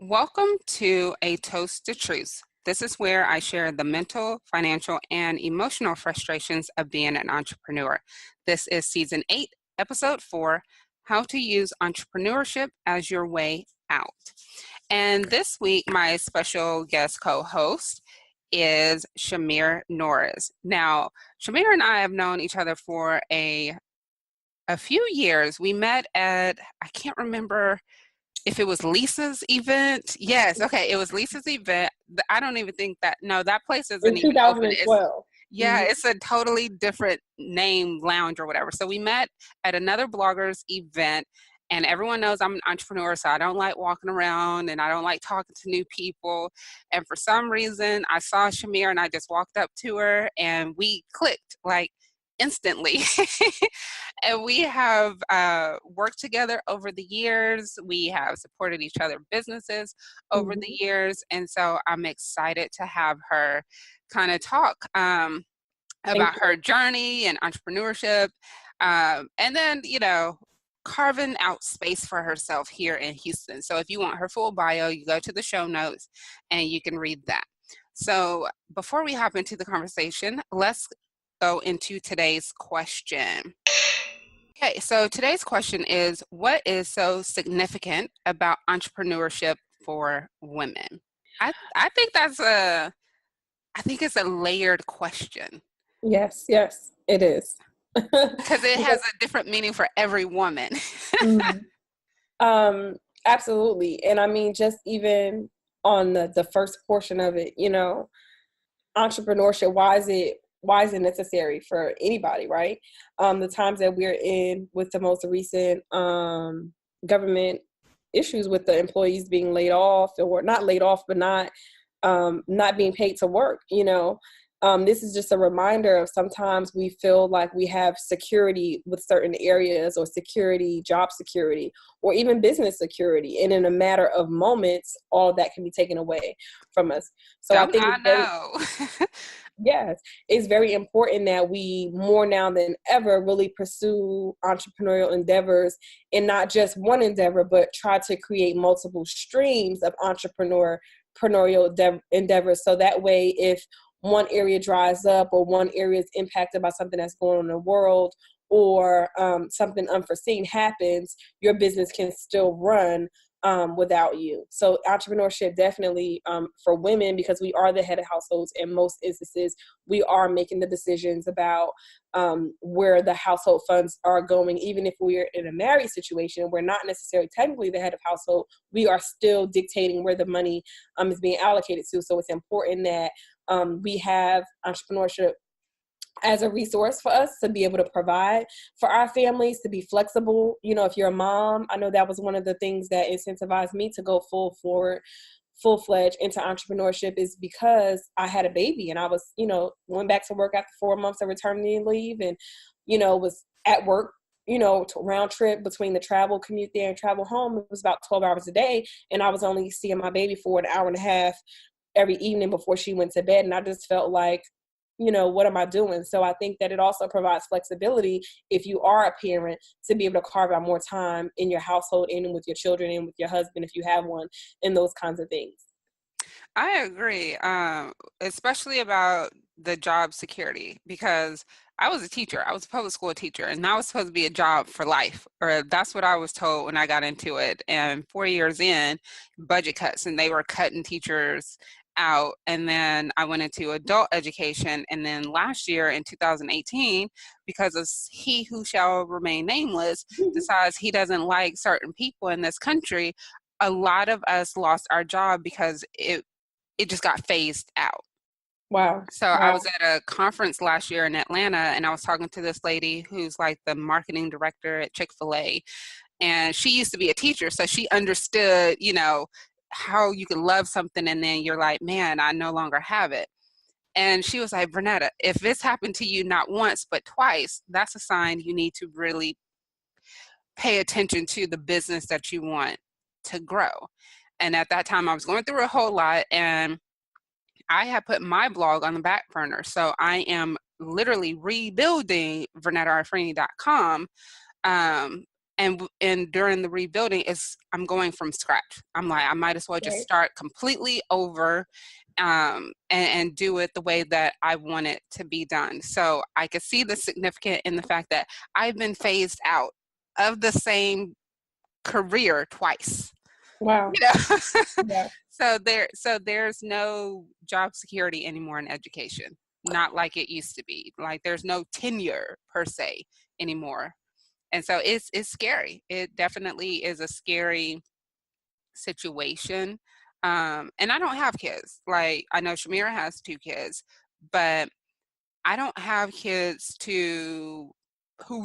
Welcome to A Toast to Truth. This is where I share the mental, financial, and emotional frustrations of being an entrepreneur. This is season 8, episode 4, How to Use Entrepreneurship as Your Way Out. And this week, my special guest co-host is Chimere Norris. Now, Chimere and I have known each other for a few years. We met at, I can't remember if it was Lisa's event. Yes, okay, it was Lisa's event. I don't even think that, no, that place isn't In even open. It's, 2012. yeah, it's a totally different name, lounge or whatever. So we met at another blogger's event, and everyone knows I'm an entrepreneur, so I don't like walking around and I don't like talking to new people. And for some reason, I saw Chimere and I just walked up to her and we clicked like instantly. And we have worked together over the years. We have supported each other businesses over the years. And so I'm excited to have her kind of talk about her journey and entrepreneurship. And then, carving out space for herself here in Houston. So if you want her full bio, you go to the show notes and you can read that. So before we hop into the conversation, let's go into today's question. Okay, so today's question is, what is so significant about entrepreneurship for women? I think I think it's a layered question. Yes, it is. Because it has a different meaning for every woman. Absolutely. And I mean, just even on the first portion of it, entrepreneurship, why is it necessary for anybody, right? The times that we're in with the most recent government issues with the employees being laid off, or not laid off, but not being paid to work, this is just a reminder of sometimes we feel like we have security with certain areas, or job security, or even business security. And in a matter of moments, all that can be taken away from us. So I think yes, it's very important that we more now than ever really pursue entrepreneurial endeavors, and not just one endeavor, but try to create multiple streams of entrepreneurial endeavors. So that way, if one area dries up, or one area is impacted by something that's going on in the world, or something unforeseen happens, your business can still run without you. So entrepreneurship definitely for women, because we are the head of households in most instances, we are making the decisions about where the household funds are going. Even if we're in a married situation, we're not necessarily technically the head of household, we are still dictating where the money is being allocated to. So it's important that we have entrepreneurship as a resource for us to be able to provide for our families, to be flexible. If you're a mom, I know that was one of the things that incentivized me to go full-fledged into entrepreneurship, is because I had a baby, and I was, went back to work after 4 months of maternity leave, and, was at work, round trip between the travel commute there and travel home. It was about 12 hours a day. And I was only seeing my baby for an hour and a half every evening before she went to bed. And I just felt like, what am I doing? So I think that it also provides flexibility, if you are a parent, to be able to carve out more time in your household, and with your children, and with your husband, if you have one, and those kinds of things. I agree, especially about the job security, because I was a teacher. I was a public school teacher, and that was supposed to be a job for life, or that's what I was told when I got into it. And 4 years in, budget cuts, and they were cutting teachers out. And then I went into adult education. And then last year in 2018, because of he who shall remain nameless decides he doesn't like certain people in this country, a lot of us lost our job because it just got phased out. Wow. So I was at a conference last year in Atlanta, and I was talking to this lady who's like the marketing director at Chick-fil-A. And she used to be a teacher, so she understood, how you can love something and then you're like, man, I no longer have it. And she was like, Vernetta, if this happened to you not once but twice, that's a sign you need to really pay attention to the business that you want to grow. And at that time, I was going through a whole lot, and I had put my blog on the back burner. So I am literally rebuilding VernettaArfrini.com. and during the rebuilding I'm going from scratch. I'm like, I might as well just start completely over, and do it the way that I want it to be done. So I could see the significant in the fact that I've been phased out of the same career twice. Wow. You know? Yeah. So there's no job security anymore in education. Not like it used to be. Like there's no tenure per se anymore. And so it's scary. It definitely is a scary situation. And I don't have kids. Like I know Chimere has 2 kids, but I don't have kids who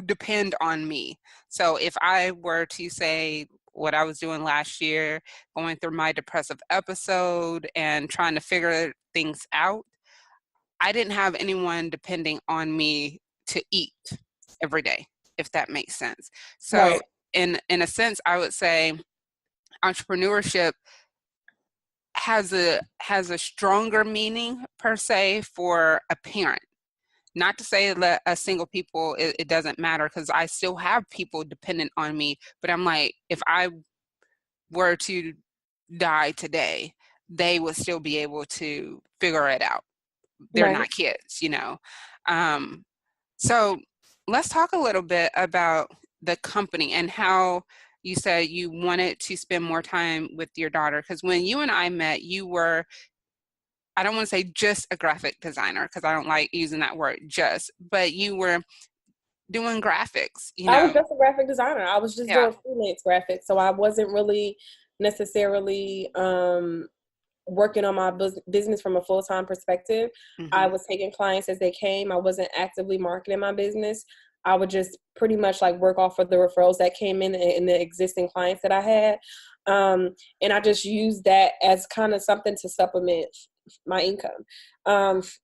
depend on me. So if I were to say what I was doing last year, going through my depressive episode and trying to figure things out, I didn't have anyone depending on me to eat every day, if that makes sense. So Right. in a sense, I would say entrepreneurship has a stronger meaning per se for a parent. Not to say that a single people, it doesn't matter, because I still have people dependent on me. But I'm like, if I were to die today, they would still be able to figure it out. They're Right. not kids, you know. So let's talk a little bit about the company and how you said you wanted to spend more time with your daughter. Because when you and I met, you were, I don't want to say just a graphic designer, because I don't like using that word just, but you were doing graphics, you I was know. just a graphic designer. I was just Yeah. doing freelance graphics. So I wasn't really necessarily working on my business from a full-time perspective. I Mm-hmm. was taking clients as they came. I wasn't actively marketing my business. I would just pretty much like work off of the referrals that came in and the existing clients that I had. And I just used that as kind of something to supplement my income.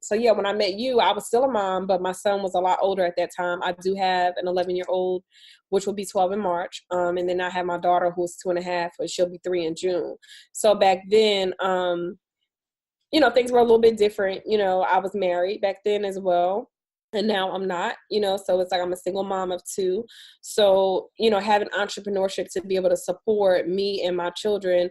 So yeah, when I met you, I was still a mom, but my son was a lot older at that time. I do have an 11-year-old, which will be 12 in March. And then I have my daughter who's 2.5, but she'll be 3 in June. So back then, things were a little bit different. I was married back then as well. And now I'm not, so it's like I'm a single mom of 2. So, having entrepreneurship to be able to support me and my children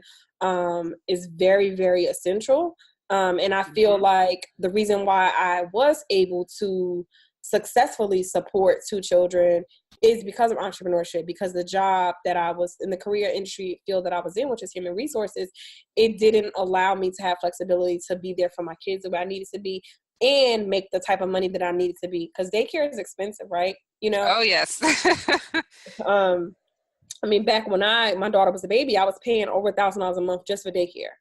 is very, very essential. And I feel Mm-hmm. like the reason why I was able to successfully support 2 children is because of entrepreneurship, because the job that I was in, the career industry field that I was in, which is human resources, it didn't allow me to have flexibility to be there for my kids the way I needed to be and make the type of money that I needed to be, because daycare is expensive, right? Oh, yes. I mean, back when my daughter was a baby, I was paying over $1,000 a month just for daycare.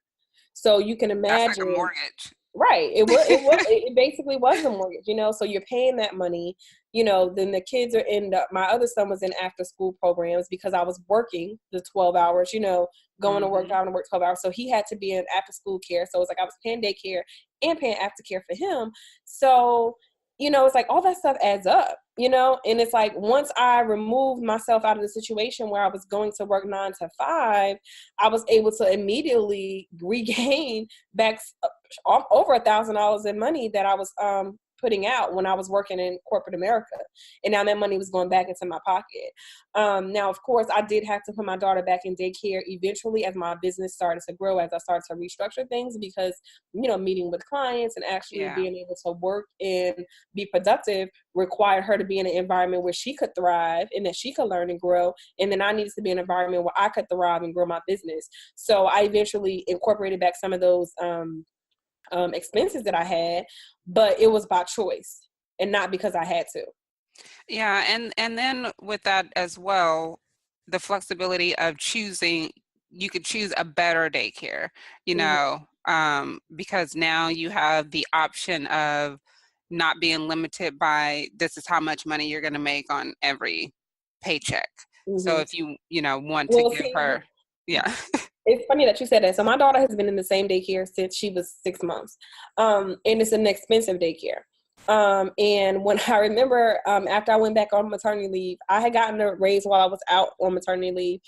So you can That's like a imagine. mortgage. Right. It basically was a mortgage, So you're paying that money, then the kids are my other son was in after school programs because I was working the 12 hours, going to work, Mm-hmm. driving to work 12 hours. So he had to be in after school care. So it's like I was paying daycare and paying aftercare for him. So, it's like all that stuff adds up, and it's like once I removed myself out of the situation where I was going to work 9 to 5, I was able to immediately regain back over $1,000 in money that I was putting out when I was working in corporate America. And now that money was going back into my pocket. Now, of course, I did have to put my daughter back in daycare eventually as my business started to grow, as I started to restructure things, because, meeting with clients and actually Yeah. being able to work and be productive required her to be in an environment where she could thrive and that she could learn and grow. And then I needed to be in an environment where I could thrive and grow my business. So I eventually incorporated back some of those expenses that I had, but it was by choice and not because I had to. Yeah, and then with that as well, the flexibility of choosing, you could choose a better daycare, Mm-hmm. because now you have the option of not being limited by this is how much money you're going to make on every paycheck. So Mm-hmm. if you want to Well, give see, her, yeah. it's funny that you said that. So my daughter has been in the same daycare since she was 6 months, and it's an expensive daycare. And when I remember, after I went back on maternity leave, I had gotten a raise while I was out on maternity leave.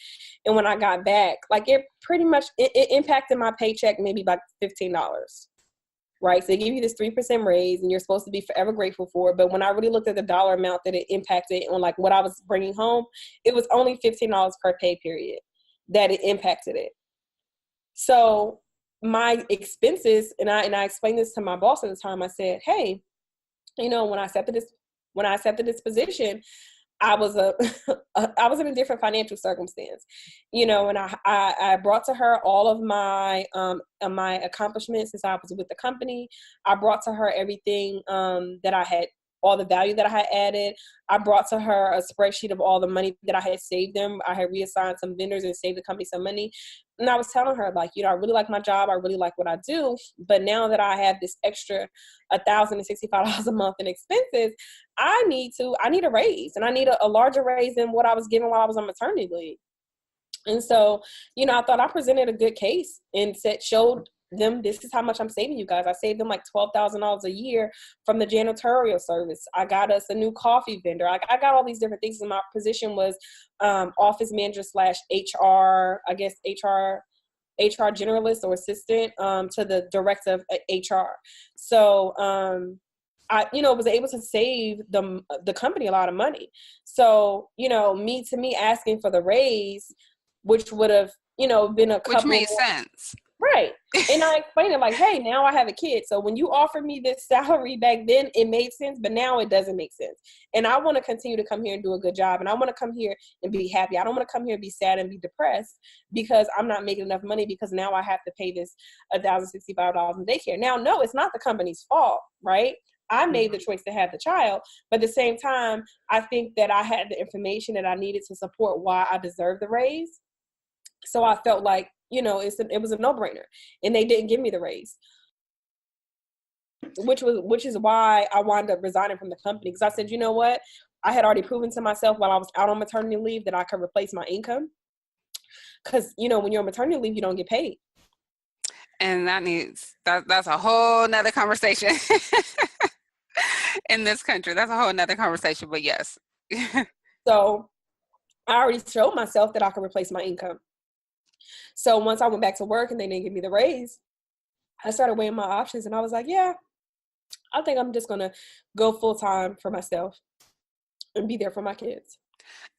And when I got back, like it pretty much, it impacted my paycheck maybe by $15. right? So they give you this 3% raise and you're supposed to be forever grateful for it. But when I really looked at the dollar amount that it impacted on like what I was bringing home, it was only $15 per pay period that it impacted it. So my expenses, and I explained this to my boss at the time, I said, hey, you know, when I accepted this position, I was I was in a different financial circumstance, you know, and I brought to her all of my accomplishments since I was with the company. I brought to her everything that I had, all the value that I had added. I brought to her a spreadsheet of all the money that I had saved them. I had reassigned some vendors and saved the company some money. And I was telling her, like, you know, I really like my job. I really like what I do. But now that I have this extra $1,065 a month in expenses, I need a raise, and I need a larger raise than what I was given while I was on maternity leave. And so, you know, I thought I presented a good case and showed them, this is how much I'm saving you guys. I saved them like $12,000 a year from the janitorial service. I got us a new coffee vendor. I got all these different things. And my position was office manager / HR, I guess HR generalist or assistant to the director of HR. So I, you know, was able to save the company a lot of money. So, you know, me asking for the raise, which would have, you know, been a couple. Which made sense. Right. And I explained it like, hey, now I have a kid. So when you offered me this salary back then, it made sense, but now it doesn't make sense. And I want to continue to come here and do a good job. And I want to come here and be happy. I don't want to come here and be sad and be depressed because I'm not making enough money because now I have to pay this $1,065 in daycare. Now, no, it's not the company's fault, right? I made the choice to have the child, but at the same time, I think that I had the information that I needed to support why I deserved the raise. So I felt like, you know, it was a no-brainer, and they didn't give me the raise, which is why I wound up resigning from the company. Because I said, you know what, I had already proven to myself while I was out on maternity leave that I could replace my income. Because, you know, when you're on maternity leave, you don't get paid. And that's a whole nother conversation in this country. That's a whole nother conversation, but yes. So I already showed myself that I could replace my income. So once I went back to work and they didn't give me the raise, I started weighing my options, and I was like, yeah, I think I'm just going to go full time for myself and be there for my kids.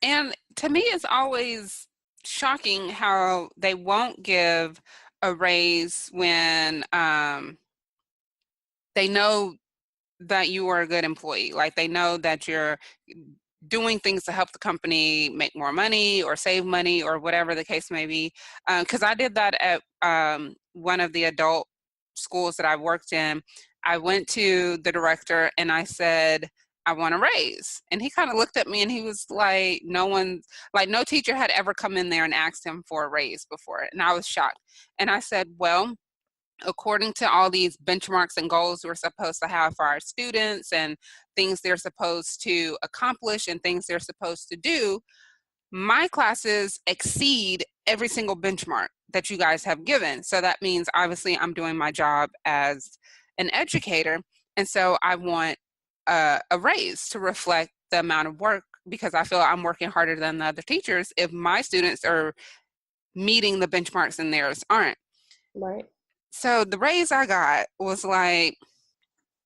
And to me, it's always shocking how they won't give a raise when they know that you are a good employee. Like, they know that you're doing things to help the company make more money or save money or whatever the case may be. Because I did that at one of the adult schools that I worked in. I went to the director and I said, I want a raise. And he kind of looked at me and he was like, no teacher had ever come in there and asked him for a raise before. And I was shocked. And I said, well, according to all these benchmarks and goals we're supposed to have for our students and things they're supposed to accomplish and things they're supposed to do, my classes exceed every single benchmark that you guys have given. So that means obviously I'm doing my job as an educator. And so I want a raise to reflect the amount of work, because I feel I'm working harder than the other teachers if my students are meeting the benchmarks and theirs aren't. Right. So the raise I got was like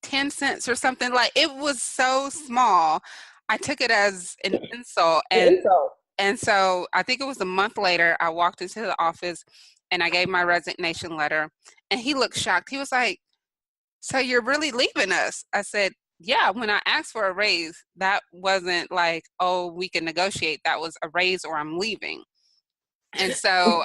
10 cents or something. Like, it was so small. I took it as an insult. And so I think it was a month later, I walked into the office and I gave my resignation letter, and he looked shocked. He was like, so you're really leaving us? I said, yeah, when I asked for a raise, that wasn't like, oh, we can negotiate. That was a raise or I'm leaving. And so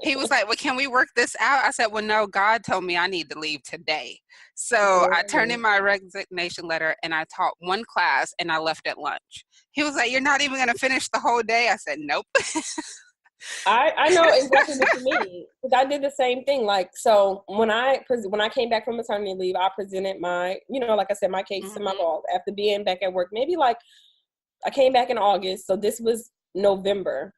he was like, well, can we work this out? I said, well, no, God told me I need to leave today. So I turned in my resignation letter and I taught one class and I left at lunch. He was like, you're not even going to finish the whole day? I said, nope. I know exactly what you mean, because I did the same thing. Like, so when I came back from maternity leave, I presented my, you know, like I said, my case to my boss after being back at work. Maybe like I came back in August. So this was November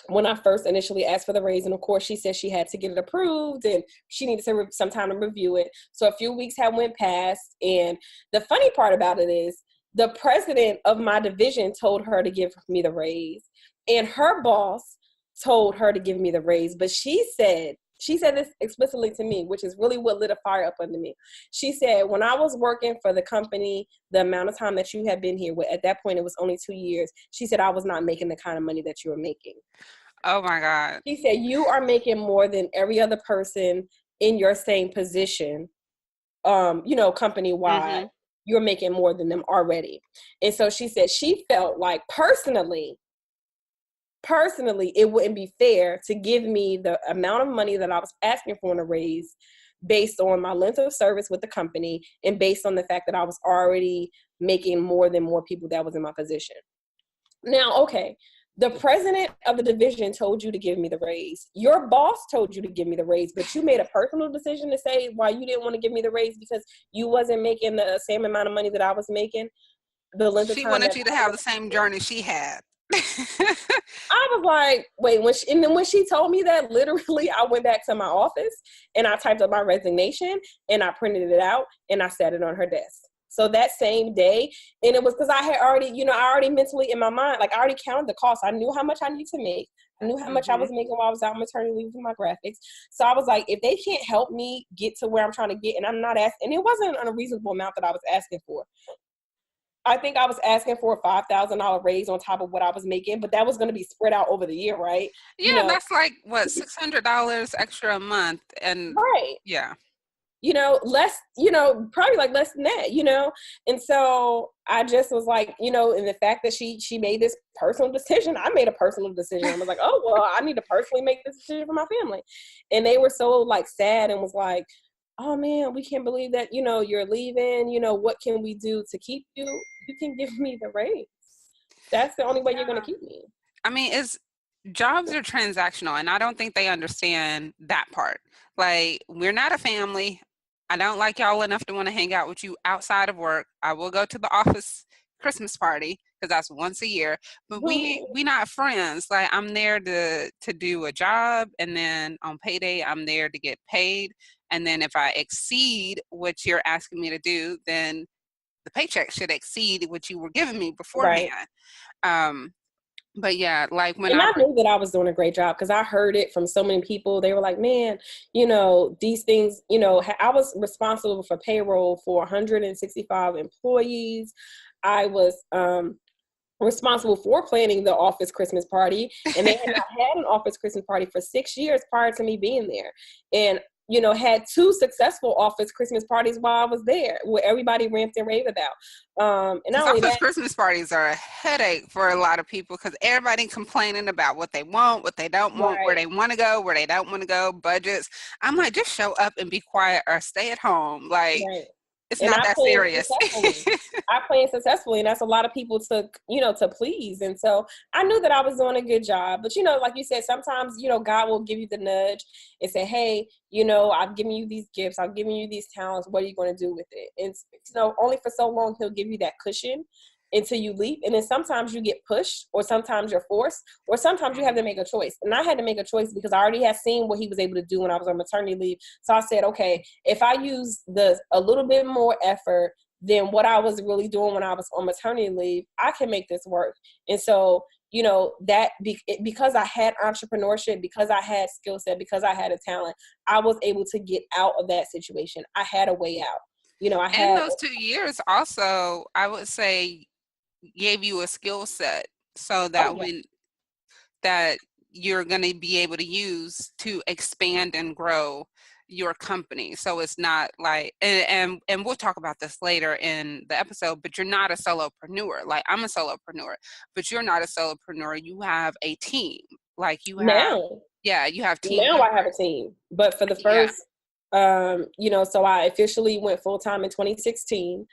when I first initially asked for the raise. And of course she said she had to get it approved and she needed some time to review it. So a few weeks had went past. And the funny part about it is the president of my division told her to give me the raise, and her boss told her to give me the raise. But she said She said this explicitly to me, which is really what lit a fire up under me. She said, when I was working for the company, the amount of time that you had been here, at that point, it was only 2 years. She said, I was not making the kind of money that you were making. Oh my God. She said, you are making more than every other person in your same position, company-wide. You're making more than them already. And so she said she felt like personally, it wouldn't be fair to give me the amount of money that I was asking for in a raise based on my length of service with the company and based on the fact that I was already making more than more people that was in my position. Now, okay, the president of the division told you to give me the raise. Your boss told you to give me the raise, but you made a personal decision to say why you didn't want to give me the raise because you wasn't making the same amount of money that I was making. The length of time she wanted you to have the same journey she had. I was like, wait, and then when she told me that, literally, I went back to my office and I typed up my resignation and I printed it out and I sat it on her desk. So that same day, and it was because I had already, I already mentally in my mind, like I already counted the cost. I knew how much I need to make. I knew how much I was making while I was out on maternity leave with my graphics. So I was like, if they can't help me get to where I'm trying to get, and I'm not asking, and it wasn't an unreasonable amount that I was asking for. I think I was asking for a $5,000 raise on top of what I was making, but that was going to be spread out over the year, right? Yeah, that's like what, $600 extra a month, and right, yeah, less, probably like less than that, and so I just was like, and the fact that she made this personal decision, I made a personal decision. I was like, oh well, I need to personally make this decision for my family, and they were so like sad and was like, oh man, we can't believe that, you're leaving, what can we do to keep you? You can give me the raise. That's the only way you're going to keep me. I mean, jobs are transactional, and I don't think they understand that part. Like, we're not a family. I don't like y'all enough to want to hang out with you outside of work. I will go to the office Christmas party because that's once a year, but we not friends. Like, I'm there to do a job, and then on payday I'm there to get paid, and then if I exceed what you're asking me to do, then the paycheck should exceed what you were giving me beforehand. Right. But yeah, like when I knew that I was doing a great job because I heard it from so many people. They were like, man, these things, I was responsible for payroll for 165 employees. I was responsible for planning the office Christmas party, and they had not had an office Christmas party for 6 years prior to me being there. And had 2 successful office Christmas parties while I was there, where everybody ramped and raved about. And not only office that, Christmas parties are a headache for a lot of people because everybody complaining about what they want, what they don't want, right, where they want to go, where they don't want to go, budgets. I'm like, just show up and be quiet or stay at home. Like, right. It's not that serious. I planned successfully, and that's a lot of people to please. And so I knew that I was doing a good job. But, like you said, sometimes, God will give you the nudge and say, hey, I've given you these gifts. I've given you these talents. What are you going to do with it? And, only for so long he'll give you that cushion until you leap. And then sometimes you get pushed, or sometimes you're forced, or sometimes you have to make a choice. And I had to make a choice because I already had seen what he was able to do when I was on maternity leave. So I said, okay, if I use a little bit more effort than what I was really doing when I was on maternity leave, I can make this work. And so, because I had entrepreneurship, because I had skill set, because I had a talent, I was able to get out of that situation. I had a way out. And those 2 years also, I would say, gave you a skill set so that that you're going to be able to use to expand and grow your company. So it's not like, and we'll talk about this later in the episode, but you're not a solopreneur. Like, I'm a solopreneur, but you're not a solopreneur. You have a team. Like, you have, you have team. Now I have a team, but for the first, so I officially went full-time in 2016.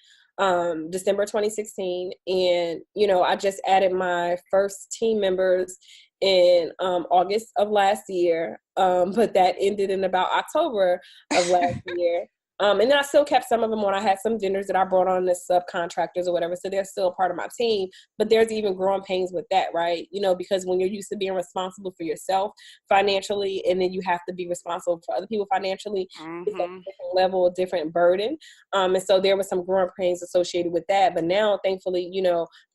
December 2016, and I just added my first team members in August of last year, but that ended in about October of last year. And then I still kept some of them on. I had some vendors that I brought on as subcontractors or whatever, so they're still a part of my team. But there's even growing pains with that, right? Because when you're used to being responsible for yourself financially, and then you have to be responsible for other people financially, it's a different level, a different burden. And so there was some growing pains associated with that. But now, thankfully,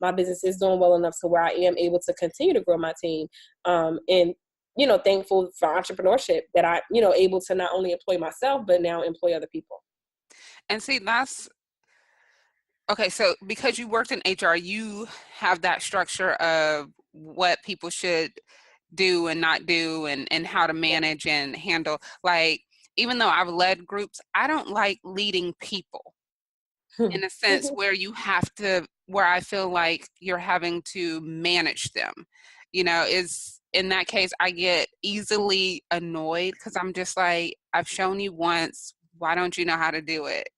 my business is doing well enough to where I am able to continue to grow my team. And thankful for entrepreneurship that I, able to not only employ myself, but now employ other people. And see, that's okay. So because you worked in HR, you have that structure of what people should do and not do, and how to manage and handle. Like, even though I've led groups, I don't like leading people in a sense where I feel like you're having to manage them. Is in that case, I get easily annoyed because I'm just like, I've shown you once. Why don't you know how to do it?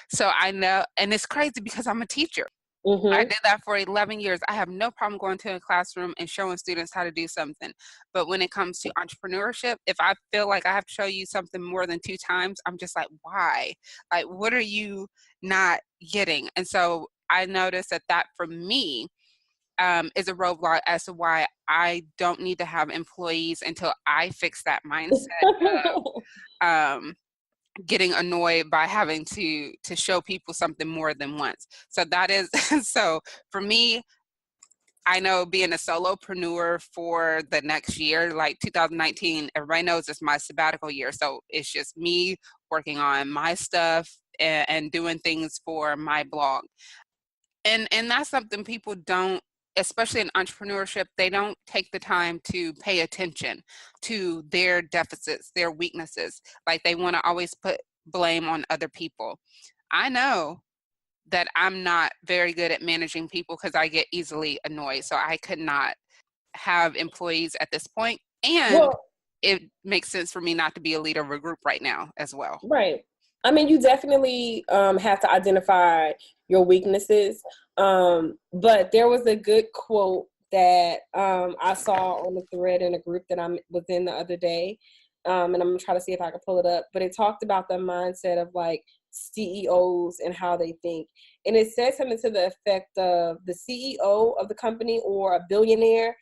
So I know, and it's crazy because I'm a teacher. I did that for 11 years. I have no problem going to a classroom and showing students how to do something. But when it comes to entrepreneurship, if I feel like I have to show you something more than 2 times, I'm just like, why? Like, what are you not getting? And so I noticed that for me is a roadblock as to why I don't need to have employees until I fix that mindset of getting annoyed by having to show people something more than once. So that is so for me, I know being a solopreneur for the next year, like 2019, everybody knows it's my sabbatical year. So it's just me working on my stuff and doing things for my blog. And that's something people don't, especially in entrepreneurship, they don't take the time to pay attention to their deficits, their weaknesses. Like, they want to always put blame on other people. I know that I'm not very good at managing people because I get easily annoyed. So I could not have employees at this point. And it makes sense for me not to be a leader of a group right now as well. Right. I mean, you definitely have to identify your weaknesses. But there was a good quote that I saw on the thread in a group that I was in the other day. And I'm going to try to see if I can pull it up. But it talked about the mindset of like CEOs and how they think. And it said something to the effect of the CEO of the company or a billionaire.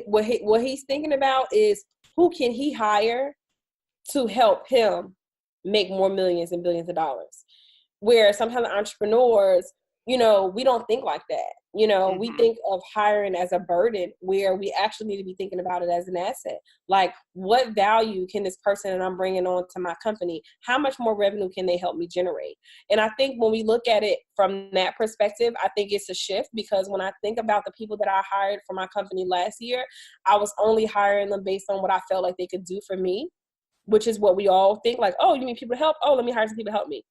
What he's thinking about is who can he hire to help him make more millions and billions of dollars. Where sometimes entrepreneurs, we don't think like that. We think of hiring as a burden, where we actually need to be thinking about it as an asset. Like, what value can this person that I'm bringing on to my company, how much more revenue can they help me generate? And I think when we look at it from that perspective, I think it's a shift, because when I think about the people that I hired for my company last year, I was only hiring them based on what I felt like they could do for me, which is what we all think, like, oh, you need people to help? Oh, let me hire some people to help me.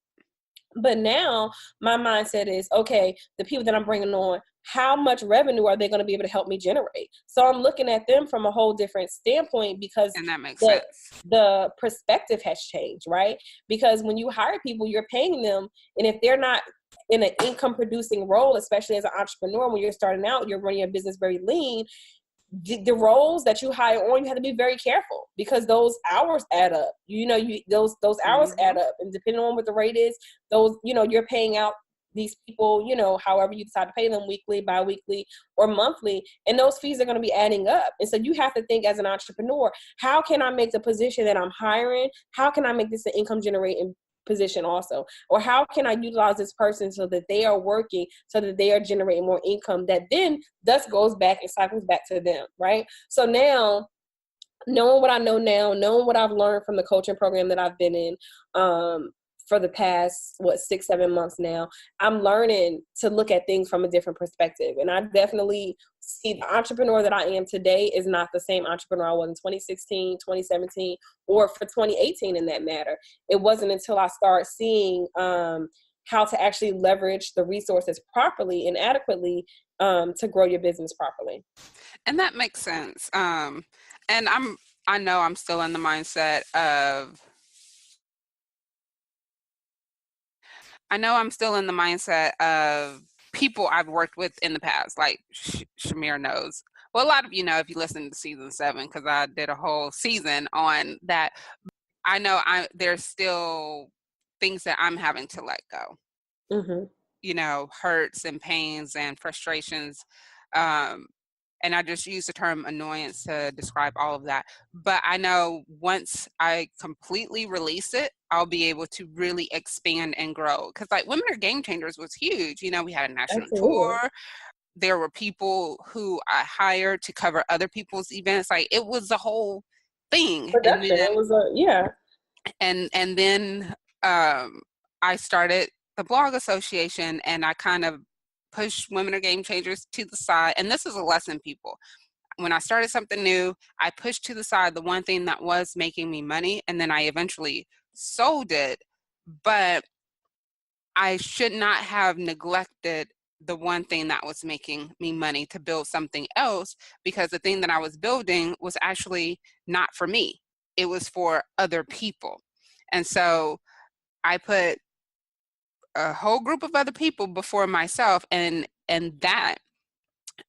But now my mindset is, okay, the people that I'm bringing on, how much revenue are they going to be able to help me generate? So I'm looking at them from a whole different standpoint, because and that makes sense. The perspective has changed, right? Because when you hire people, you're paying them. And if they're not in an income producing role, especially as an entrepreneur, when you're starting out, you're running your business very lean, the roles that you hire on, you have to be very careful, because those hours add up. Those hours add up, and depending on what the rate is, those, you're paying out these people, however you decide to pay them, weekly, bi-weekly, or monthly, and those fees are going to be adding up. And so you have to think as an entrepreneur, how can I make the position that I'm hiring, how can I make this an income generating position also? Or how can I utilize this person so that they are working, so that they are generating more income, that then thus goes back and cycles back to them, right? So now, knowing what I know now, knowing what I've learned from the coaching program that I've been in for the past 6-7 months now, I'm learning to look at things from a different perspective. And I definitely see the entrepreneur that I am today is not the same entrepreneur I was in 2016, 2017, or for 2018 in that matter. It wasn't until I started seeing how to actually leverage the resources properly and adequately to grow your business properly. And that makes sense. And I know I'm still in the mindset of, people I've worked with in the past, like Chimere knows. Well, a lot of you know if you listen to season 7, because I did a whole season on that. I know there's still things that I'm having to let go. Hurts and pains and frustrations. And I just use the term annoyance to describe all of that. But I know once I completely release it, I'll be able to really expand and grow. Because like Women Are Game Changers was huge. We had a national tour. there were people who I hired to cover other people's events. Like, it was a whole thing. Production. It was yeah. And then I started the blog association, and I kind of pushed Women Are Game Changers to the side. And this is a lesson, people. When I started something new, I pushed to the side the one thing that was making me money, and then I eventually sold it. But I should not have neglected the one thing that was making me money to build something else, because the thing that I was building was actually not for me. It was for other people. And so I put a whole group of other people before myself, and that,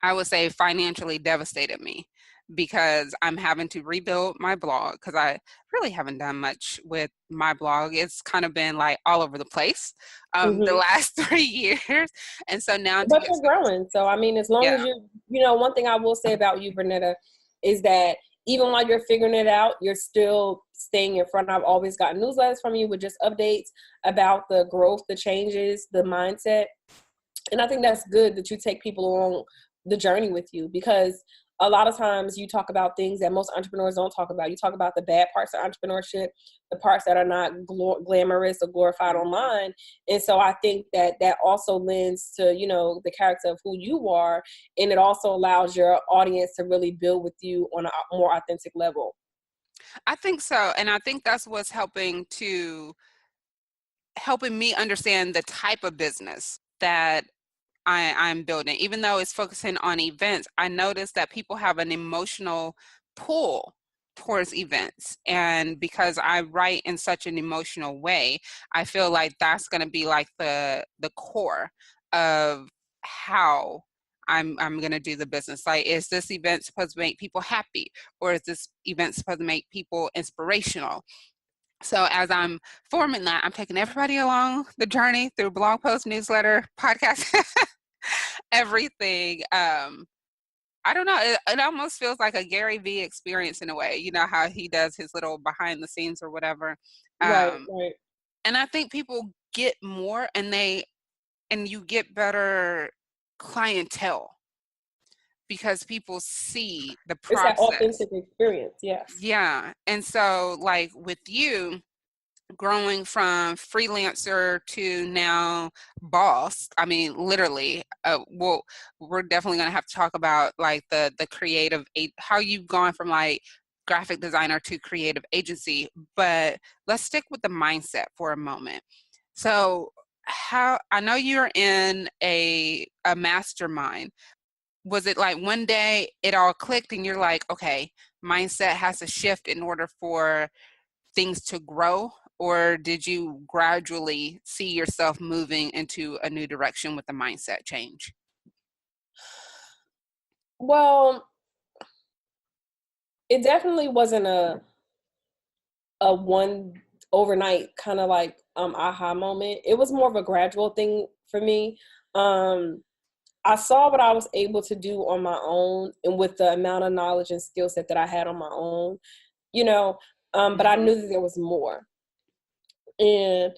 I would say, financially devastated me, because I'm having to rebuild my blog, because I really haven't done much with my blog. It's kind of been like all over the place the last 3 years. And so now but you're growing. So, I mean, as long as you know, one thing I will say about you, Bernetta, is that even while you're figuring it out, you're still staying in front. I've always gotten newsletters from you with just updates about the growth, the changes, the mindset. And I think that's good that you take people along the journey with you, because a lot of times you talk about things that most entrepreneurs don't talk about. You talk about the bad parts of entrepreneurship, the parts that are not glamorous or glorified online. And so I think that that also lends to, you know, the character of who you are. And it also allows your audience to really build with you on a more authentic level. I think so. And I think that's what's helping me understand the type of business that I'm building. Even though it's focusing on events, I noticed that people have an emotional pull towards events. And because I write in such an emotional way, I feel like that's going to be like the core of how I'm going to do the business. Like, is this event supposed to make people happy, or is this event supposed to make people inspirational? So as I'm forming that, I'm taking everybody along the journey through blog post, newsletter, podcast, everything. I don't know. It almost feels like a Gary Vee experience in a way. You know how he does his little behind the scenes or whatever. Right. And I think people get more, and you get better clientele, because people see the process. It's that authentic experience. Yes. Yeah. And so, like, with you, growing from freelancer to now boss, I mean, literally, well, we're definitely going to have to talk about like the creative, how you've gone from like graphic designer to creative agency. But let's stick with the mindset for a moment. So how, I know you're in a mastermind. Was it like one day it all clicked and you're like, okay, mindset has to shift in order for things to grow? Or did you gradually see yourself moving into a new direction with the mindset change? Well, it definitely wasn't a one overnight kind of like aha moment. It was more of a gradual thing for me. I saw what I was able to do on my own, and with the amount of knowledge and skill set that I had on my own, you know, but I knew that there was more. And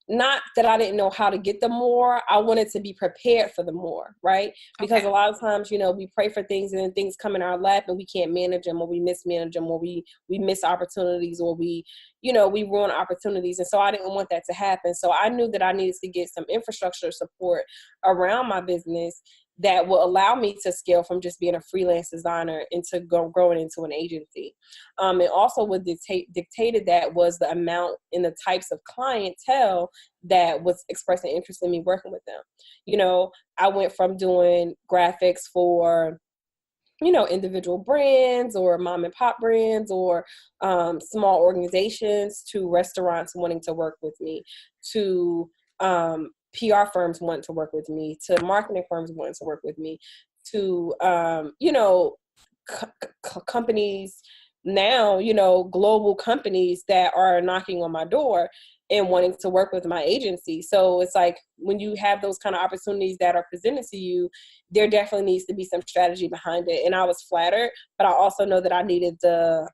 not that I didn't know how to get the more, I wanted to be prepared for the more, right? Because a lot of times, you know, we pray for things and then things come in our lap and we can't manage them, or we mismanage them, or we miss opportunities, or we ruin opportunities. And so I didn't want that to happen. So I knew that I needed to get some infrastructure support around my business that will allow me to scale from just being a freelance designer into growing into an agency. And also what dictated that was the amount and the types of clientele that was expressing interest in me working with them. You know, I went from doing graphics for, you know, individual brands or mom and pop brands, or small organizations, to restaurants wanting to work with me, to PR firms wanting to work with me, to marketing firms wanting to work with me, to, companies now, you know, global companies that are knocking on my door and wanting to work with my agency. So it's like, when you have those kind of opportunities that are presented to you, there definitely needs to be some strategy behind it. And I was flattered, but I also know that I needed the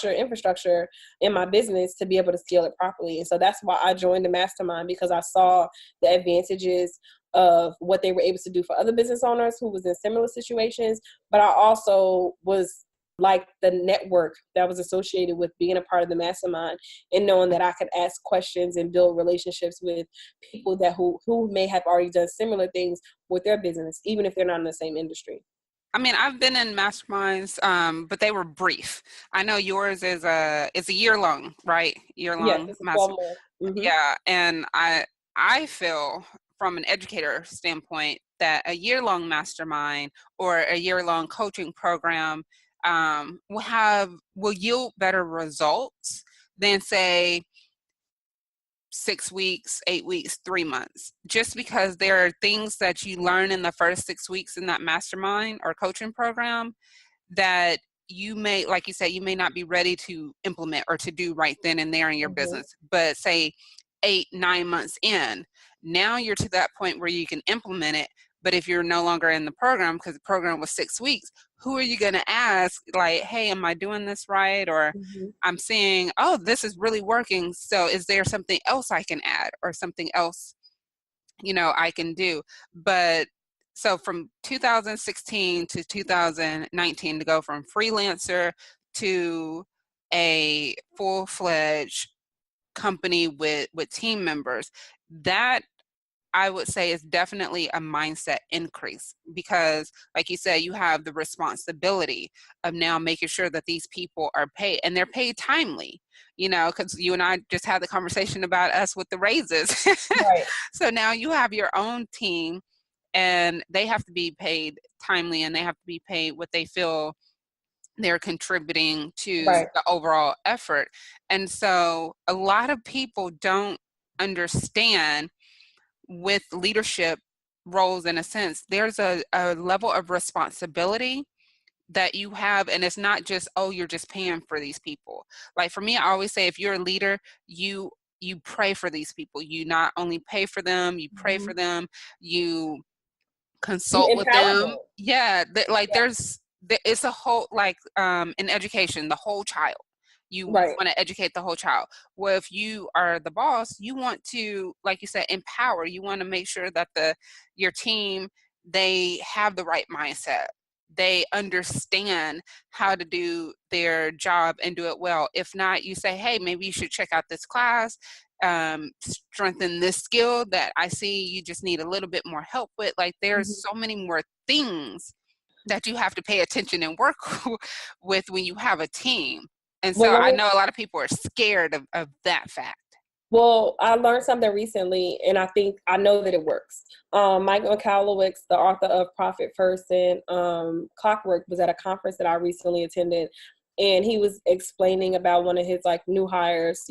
infrastructure in my business to be able to scale it properly. And so that's why I joined the mastermind, because I saw the advantages of what they were able to do for other business owners who was in similar situations. But I also was like the network that was associated with being a part of the mastermind, and knowing that I could ask questions and build relationships with people that who may have already done similar things with their business, even if they're not in the same industry. I mean, I've been in masterminds, but they were brief. I know yours is a year long, right? Year Yes, long it's a master. 12-month. Mm-hmm. Yeah, and I feel from an educator standpoint that a year long mastermind or a year long coaching program will yield better results than say 6 weeks, 8 weeks, 3 months, just because there are things that you learn in the first 6 weeks in that mastermind or coaching program that you may, like you said, you may not be ready to implement or to do right then and there in your Mm-hmm. business. But say 8, 9 months in, now you're to that point where you can implement it. But if you're no longer in the program, because the program was 6 weeks, who are you going to ask? Like, hey, am I doing this right? Or Mm-hmm. I'm seeing, oh, this is really working. So is there something else I can add or something else, I can do? But so from 2016 to 2019, to go from freelancer to a full-fledged company with team members, that I would say is definitely a mindset increase, because like you said, you have the responsibility of now making sure that these people are paid, and they're paid timely, because you and I just had the conversation about us with the raises. Right. So now you have your own team and they have to be paid timely, and they have to be paid what they feel they're contributing to Right. the overall effort. And so a lot of people don't understand with leadership roles, in a sense, there's a level of responsibility that you have. And it's not just, oh, you're just paying for these people. Like for me, I always say, if you're a leader, you pray for these people. You not only pay for them, you pray Mm-hmm. for them, you You consult with empower them. them. Yeah, like Yeah. it's a whole, like in education, the whole child. You Right. want to educate the whole child. Well, if you are the boss, you want to, like you said, empower. You want to make sure that your team, they have the right mindset. They understand how to do their job and do it well. If not, you say, hey, maybe you should check out this class, strengthen this skill that I see you just need a little bit more help with. Like there's Mm-hmm. so many more things that you have to pay attention and work with when you have a team. And so Well, let I me know a lot of people are scared of that fact. Well, I learned something recently, and I know that it works. Mike Michalowicz, the author of Profit First and Clockwork, was at a conference that I recently attended, and he was explaining about one of his like new hires.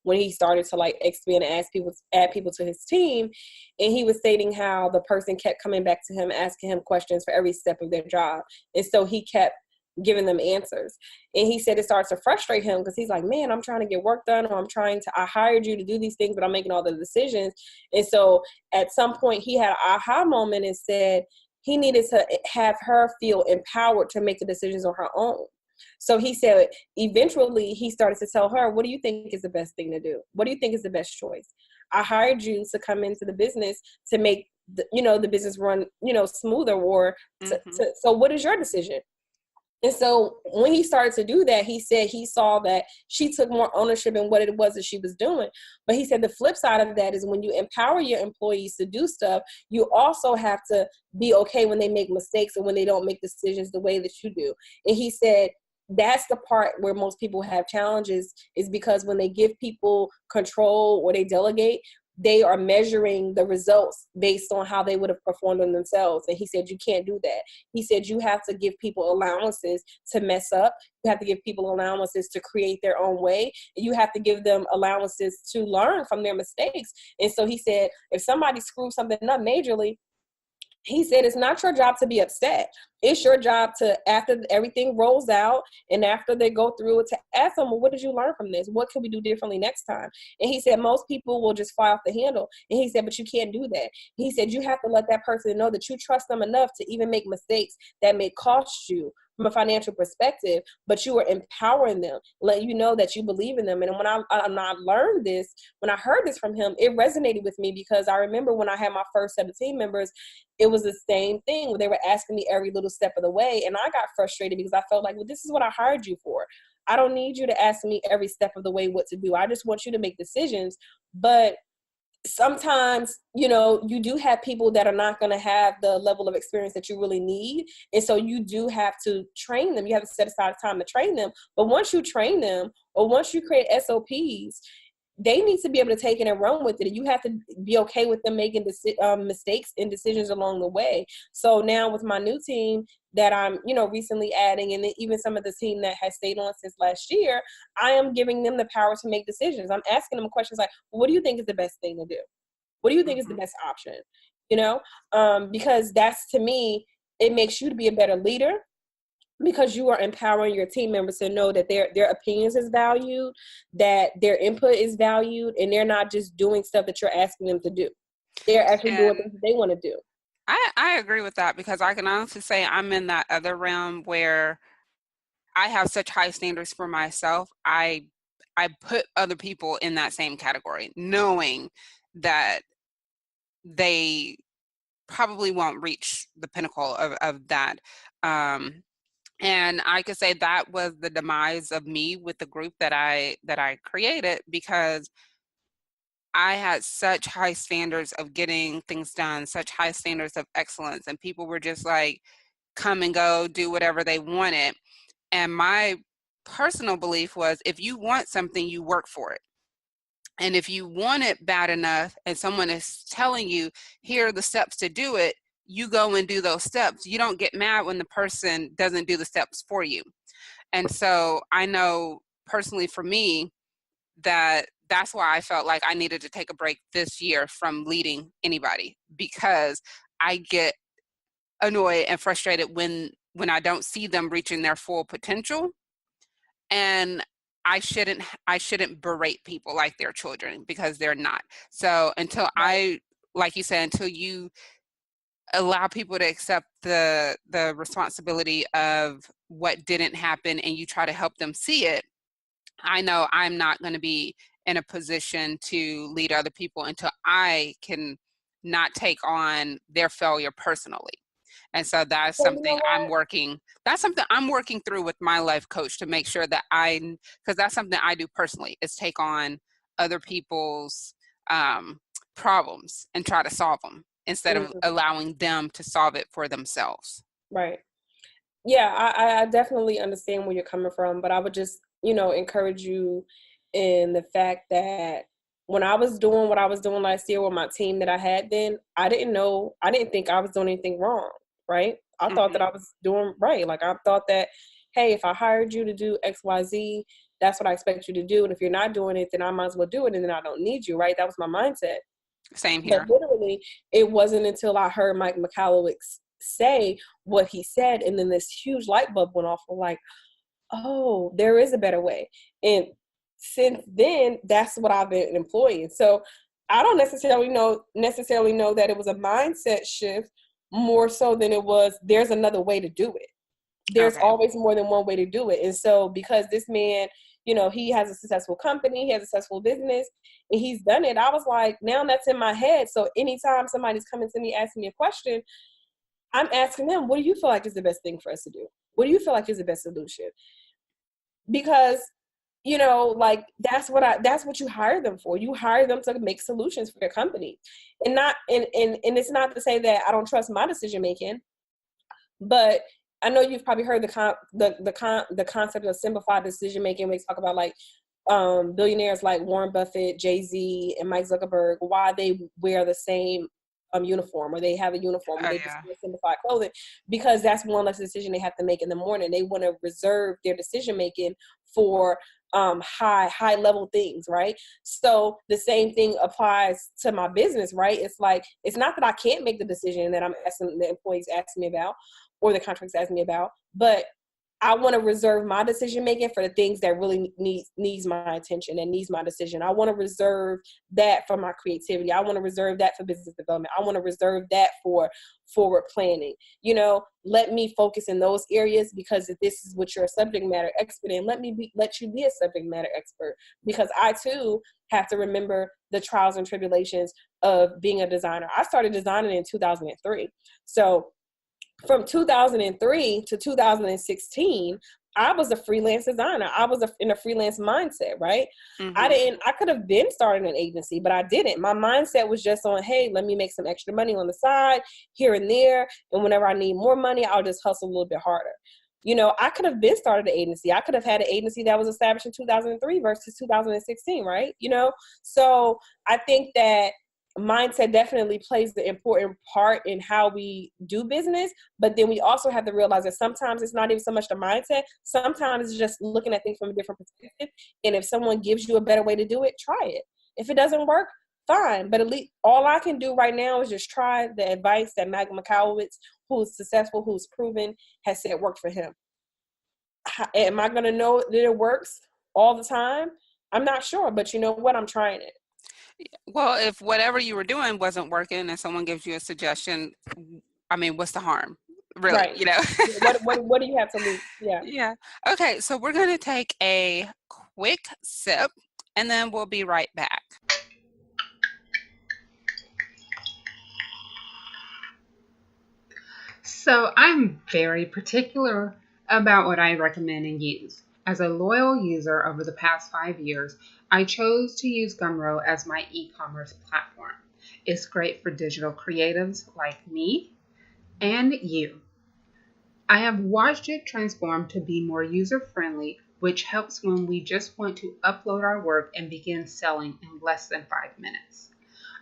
When he started to like expand and add people to his team, and he was stating how the person kept coming back to him, asking him questions for every step of their job, and so he kept giving them answers. And he said it starts to frustrate him because he's like, man, I'm trying to get work done, or I hired you to do these things, but I'm making all the decisions. And so at some point he had an aha moment and said he needed to have her feel empowered to make the decisions on her own. So he said eventually he started to tell her, what do you think is the best thing to do? What do you think is the best choice? I hired you to come into the business to make the business run, smoother, or Mm-hmm. so what is your decision? And so when he started to do that, he said he saw that she took more ownership in what it was that she was doing. But he said the flip side of that is when you empower your employees to do stuff, you also have to be okay when they make mistakes or when they don't make decisions the way that you do. And he said that's the part where most people have challenges, is because when they give people control or they delegate, they are measuring the results based on how they would have performed on themselves. And he said, you can't do that. He said, you have to give people allowances to mess up. You have to give people allowances to create their own way. You have to give them allowances to learn from their mistakes. And so he said, if somebody screws something up majorly, he said, it's not your job to be upset. It's your job to, after everything rolls out and after they go through it, to ask them, well, what did you learn from this? What can we do differently next time? And he said, most people will just fly off the handle. And he said, but you can't do that. He said, you have to let that person know that you trust them enough to even make mistakes that may cost you from a financial perspective, but you are empowering them, let you know that you believe in them. And when I learned this, when I heard this from him, it resonated with me, because I remember when I had my first set of team members, it was the same thing. They were asking me every little step of the way, and I got frustrated because I felt like, well, this is what I hired you for. I don't need you to ask me every step of the way what to do. I just want you to make decisions. But sometimes, you do have people that are not going to have the level of experience that you really need. And so you do have to train them. You have to set aside time to train them. But once you train them, or once you create SOPs, they need to be able to take it and run with it. You have to be okay with them making mistakes and decisions along the way. So now with my new team that I'm, recently adding, and then even some of the team that has stayed on since last year, I am giving them the power to make decisions. I'm asking them questions like, what do you think is the best thing to do? What do you think is the best option? Because that's, to me, it makes you to be a better leader, because you are empowering your team members to know that their opinions is valued, that their input is valued, and they're not just doing stuff that you're asking them to do. They're actually doing things that they want to do. I agree with that, because I can honestly say I'm in that other realm where I have such high standards for myself. I put other people in that same category, knowing that they probably won't reach the pinnacle of that. And I could say that was the demise of me with the group that I created, because I had such high standards of getting things done, such high standards of excellence, and people were just like, come and go, do whatever they wanted. And my personal belief was, if you want something, you work for it. And if you want it bad enough and someone is telling you, here are the steps to do it, you go and do those steps. You don't get mad when the person doesn't do the steps for you. And so I know personally for me that's why I felt like I needed to take a break this year from leading anybody, because I get annoyed and frustrated when I don't see them reaching their full potential. And I shouldn't berate people like they're children, because they're not. So until like you said, until you allow people to accept the responsibility of what didn't happen and you try to help them see it, I know I'm not going to be in a position to lead other people until I can not take on their failure personally. And so that's something I'm working through with my life coach, to make sure that because that's something I do personally, is take on other people's problems and try to solve them instead of allowing them to solve it for themselves. Right. Yeah, I definitely understand where you're coming from, but I would just, encourage you in the fact that when I was doing what I was doing last year with my team that I had then, I didn't think I was doing anything wrong, right? I thought that I was doing right. Like, I thought that, hey, if I hired you to do X, Y, Z, that's what I expect you to do. And if you're not doing it, then I might as well do it, and then I don't need you, right? That was my mindset. Same here. But literally, it wasn't until I heard Mike Michalowicz say what he said, and then this huge light bulb went off. I'm like, oh, there is a better way. And since then, that's what I've been employing. So I don't necessarily know that it was a mindset shift, more so than it was, there's another way to do it. There's always more than one way to do it. And so because this man, he has a successful company, he has a successful business, and he's done it, I was like, now that's in my head. So anytime somebody's coming to me asking me a question, I'm asking them, what do you feel like is the best thing for us to do? What do you feel like is the best solution? Because, like, that's what you hire them for. You hire them to make solutions for your company. And it's not to say that I don't trust my decision making, but I know you've probably heard the concept of simplified decision making. We talk about, like, billionaires like Warren Buffett, Jay-Z, and Mike Zuckerberg, why they wear the same uniform, or they have a uniform, or they just wear simplified clothing, because that's one less decision they have to make in the morning. They want to reserve their decision making for high level things, right? So the same thing applies to my business, right? It's like, it's not that I can't make the decision that I'm asking the employees asking me about, or the contracts asking me about, but I want to reserve my decision making for the things that really needs my attention and needs my decision. I want to reserve that for my creativity. I want to reserve that for business development. I want to reserve that for forward planning. You know, let me focus in those areas, because if this is what you're a subject matter expert in, let you be a subject matter expert, because I too have to remember the trials and tribulations of being a designer. I started designing in 2003. So from 2003 to 2016, I was a freelance designer. I was in a freelance mindset, right? Mm-hmm. I could have been starting an agency, but I didn't. My mindset was just on, hey, let me make some extra money on the side here and there. And whenever I need more money, I'll just hustle a little bit harder. You know, I could have been started an agency. I could have had an agency that was established in 2003 versus 2016, right? You know, so I think that mindset definitely plays the important part in how we do business, but then we also have to realize that sometimes it's not even so much the mindset. Sometimes it's just looking at things from a different perspective. And if someone gives you a better way to do it, try it. If it doesn't work, fine. But at least all I can do right now is just try the advice that Maggie Mikowicz, who's successful, who's proven, has said worked for him. Am I going to know that it works all the time? I'm not sure, but you know what? I'm trying it. Well, if whatever you were doing wasn't working and someone gives you a suggestion, I mean, what's the harm? Really, right. You know? What do you have to lose? Yeah. Yeah. Okay, so we're going to take a quick sip and then we'll be right back. So I'm very particular about what I recommend and use. As a loyal user over the past 5 years, I chose to use Gumroad as my e-commerce platform. It's great for digital creatives like me and you. I have watched it transform to be more user-friendly, which helps when we just want to upload our work and begin selling in less than 5 minutes.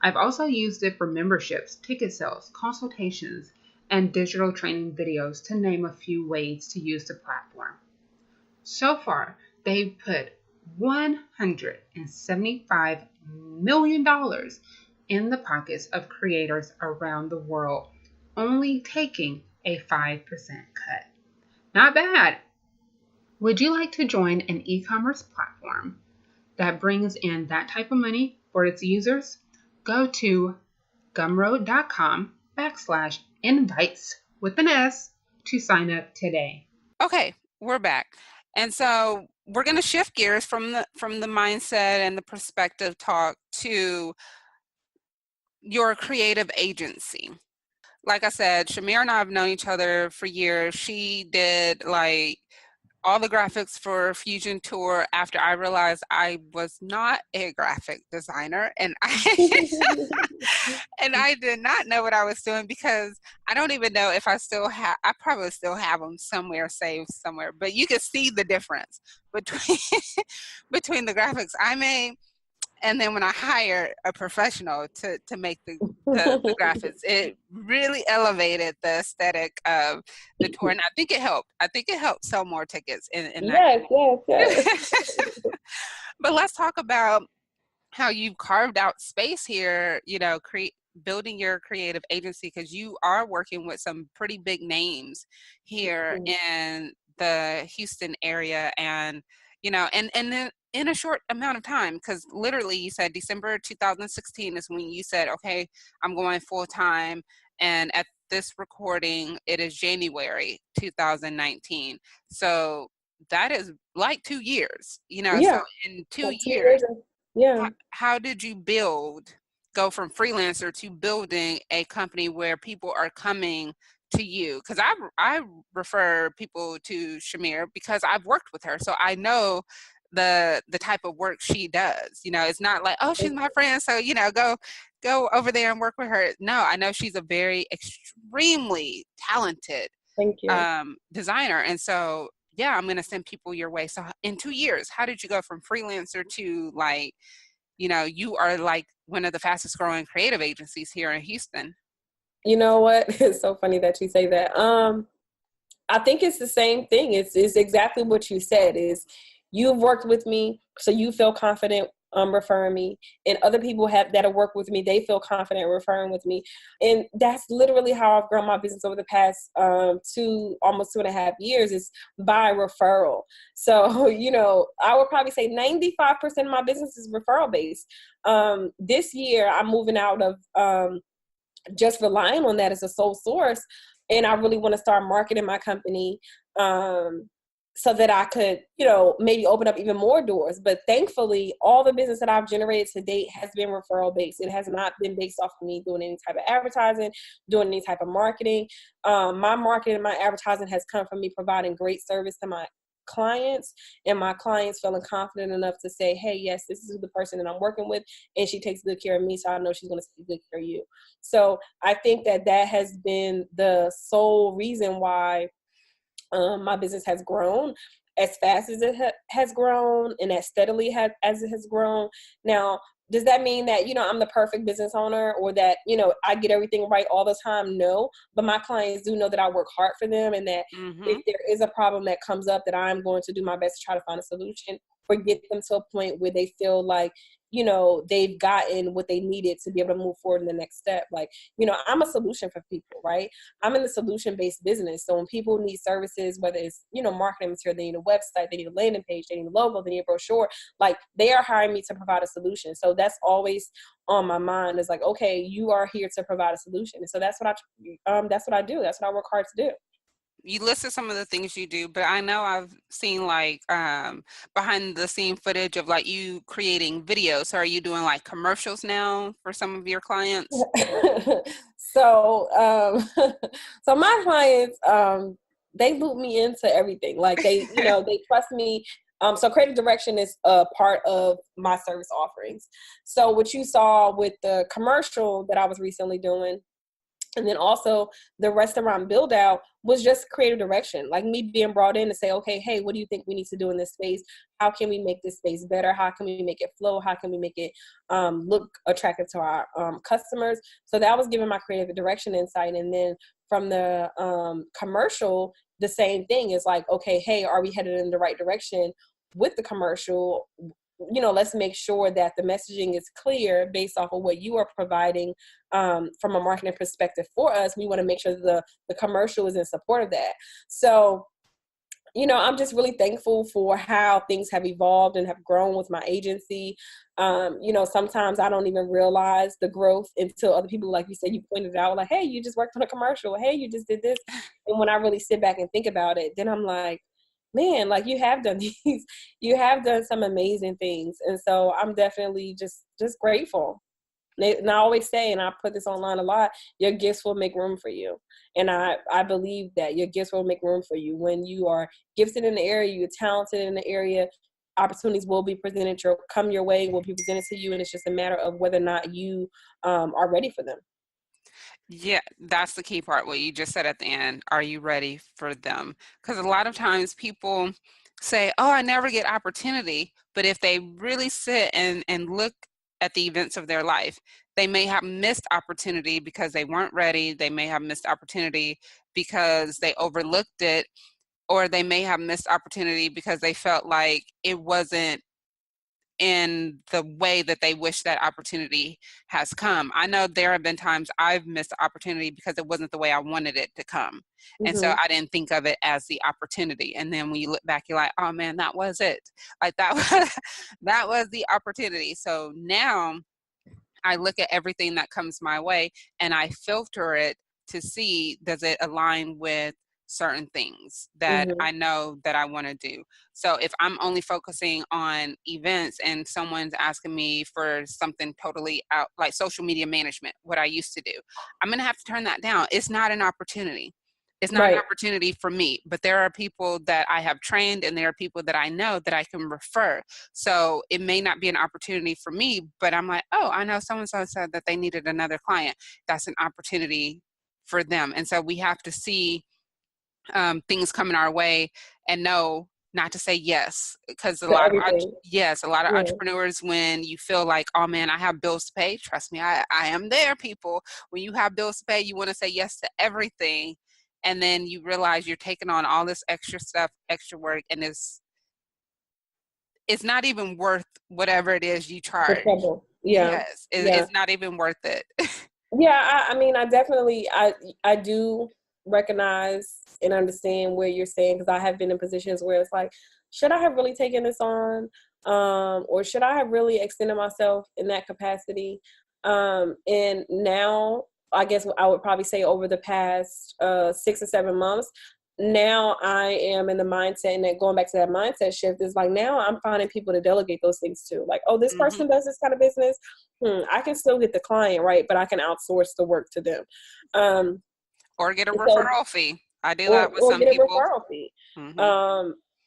I've also used it for memberships, ticket sales, consultations, and digital training videos, to name a few ways to use the platform. So far, they've put $175 million in the pockets of creators around the world, only taking a 5% cut. Not bad. Would you like to join an e-commerce platform that brings in that type of money for its users? Go to gumroad.com/invites with an S to sign up today. Okay, we're back. And so we're going to shift gears from the mindset and the perspective talk to your creative agency. Like I said, Chimere and I have known each other for years. She did like all the graphics for Fusion Tour after I realized I was not a graphic designer, and I did not know what I was doing, because I don't even know if I probably still have them somewhere saved somewhere, but you can see the difference between between the graphics I made and then when I hired a professional to make the graphics. It really elevated the aesthetic of the tour, and I think it helped. I think it helped sell more tickets in that. Yes. But let's talk about how you've carved out space here, you know, building your creative agency, because you are working with some pretty big names here in the Houston area, and you know, and then in a short amount of time, because literally you said December 2016 is when you said, okay, I'm going full time, and at this recording it is January 2019, so that is like 2 years, you know. Yeah. So in 2 years, yeah. how did you go from freelancer to building a company where people are coming to you? Because I refer people to Chimere because I've worked with her, so I know the type of work she does. You know, it's not like, oh, she's my friend, so you know, go over there and work with her. No, I know she's a very extremely talented designer, and so yeah, I'm going to send people your way. So in 2 years, how did you go from freelancer to, like, you know, you are like one of the fastest growing creative agencies here in Houston? You know what? It's so funny that you say that. I think it's the same thing. It's exactly what you said. Is you've worked with me, so you feel confident referring me, and other people that have worked with me, they feel confident referring with me. And that's literally how I've grown my business over the past almost 2.5 years, is by referral. So, I would probably say 95% of my business is referral based. This year, I'm moving out of just relying on that as a sole source. And I really want to start marketing my company so that I could, maybe open up even more doors. But thankfully, all the business that I've generated to date has been referral based. It has not been based off of me doing any type of advertising, doing any type of marketing. My marketing, my advertising has come from me providing great service to my clients, and my clients feeling confident enough to say, hey, yes, this is the person that I'm working with, and she takes good care of me, so I know she's going to take good care of you. So I think that has been the sole reason why my business has grown as fast as it has grown, and as steadily as it has grown. Now, does that mean that, I'm the perfect business owner, or that, I get everything right all the time? No, but my clients do know that I work hard for them, and that if there is a problem that comes up, that I'm going to do my best to try to find a solution, or get them to a point where they feel like, they've gotten what they needed to be able to move forward in the next step. Like, I'm a solution for people, right? I'm in the solution-based business. So when people need services, whether it's, marketing material, they need a website, they need a landing page, they need a logo, they need a brochure, like, they are hiring me to provide a solution. So that's always on my mind, is like, okay, you are here to provide a solution. And so that's what I do. That's what I work hard to do. You listed some of the things you do, but I know I've seen like behind the scene footage of like you creating videos. So are you doing like commercials now for some of your clients? So, so my clients, they loop me into everything. Like they, they trust me. So creative direction is a part of my service offerings. So what you saw with the commercial that I was recently doing, and then also the restaurant build out, was just creative direction. Like me being brought in to say, okay, hey, what do you think we need to do in this space? How can we make this space better? How can we make it flow? How can we make it look attractive to our customers? So that was giving my creative direction insight. And then from the commercial, the same thing is like, okay, hey, are we headed in the right direction with the commercial? Let's make sure that the messaging is clear based off of what you are providing from a marketing perspective for us. We want to make sure that the commercial is in support of that. So, I'm just really thankful for how things have evolved and have grown with my agency. Sometimes I don't even realize the growth until other people, like you said, you pointed out, like, hey, you just worked on a commercial. Hey, you just did this. And when I really sit back and think about it, then I'm like, man, like you have done you have done some amazing things. And so I'm definitely just grateful. And I always say, and I put this online a lot, your gifts will make room for you. And I believe that your gifts will make room for you. When you are gifted in the area, you're talented in the area, opportunities will be presented, come your way, will be presented to you. And it's just a matter of whether or not you are ready for them. Yeah, that's the key part, what you just said at the end. Are you ready for them? Because a lot of times people say, oh, I never get opportunity. But if they really sit and look at the events of their life, they may have missed opportunity because they weren't ready. They may have missed opportunity because they overlooked it, or they may have missed opportunity because they felt like it wasn't in the way that they wish that opportunity has come. I know there have been times I've missed the opportunity because it wasn't the way I wanted it to come. And so I didn't think of it as the opportunity. And then when you look back, you're like, oh man, that was it. Like that was the opportunity. So now I look at everything that comes my way and I filter it to see, does it align with certain things that I know that I want to do. So if I'm only focusing on events and someone's asking me for something totally out, like social media management, what I used to do, I'm going to have to turn that down. It's not an opportunity. It's not an opportunity for me, but there are people that I have trained and there are people that I know that I can refer. So it may not be an opportunity for me, but I'm like, oh, I know so-and-so said that they needed another client. That's an opportunity for them. And so we have to see things coming our way and know not to say yes, because a lot of entrepreneurs, when you feel like, oh man, I have bills to pay, trust me, I am there, people. When you have bills to pay, you want to say yes to everything, and then you realize you're taking on all this extra stuff, extra work, and it's not even worth whatever it is you The charge. trouble. Yeah. Yes, Yeah. it's not even worth it. Yeah, I mean, I definitely, I do recognize and understand where you're saying, because I have been in positions where it's like, should I have really taken this on? Or should I have really extended myself in that capacity? And now, I guess I would probably say over the past 6 or 7 months, now I am in the mindset, and then going back to that mindset shift is like, now I'm finding people to delegate those things to. Like, oh, this person does this kind of business. I can still get the client, right? But I can outsource the work to them. Or get a So, referral fee. I do that with some get a people. referral fee.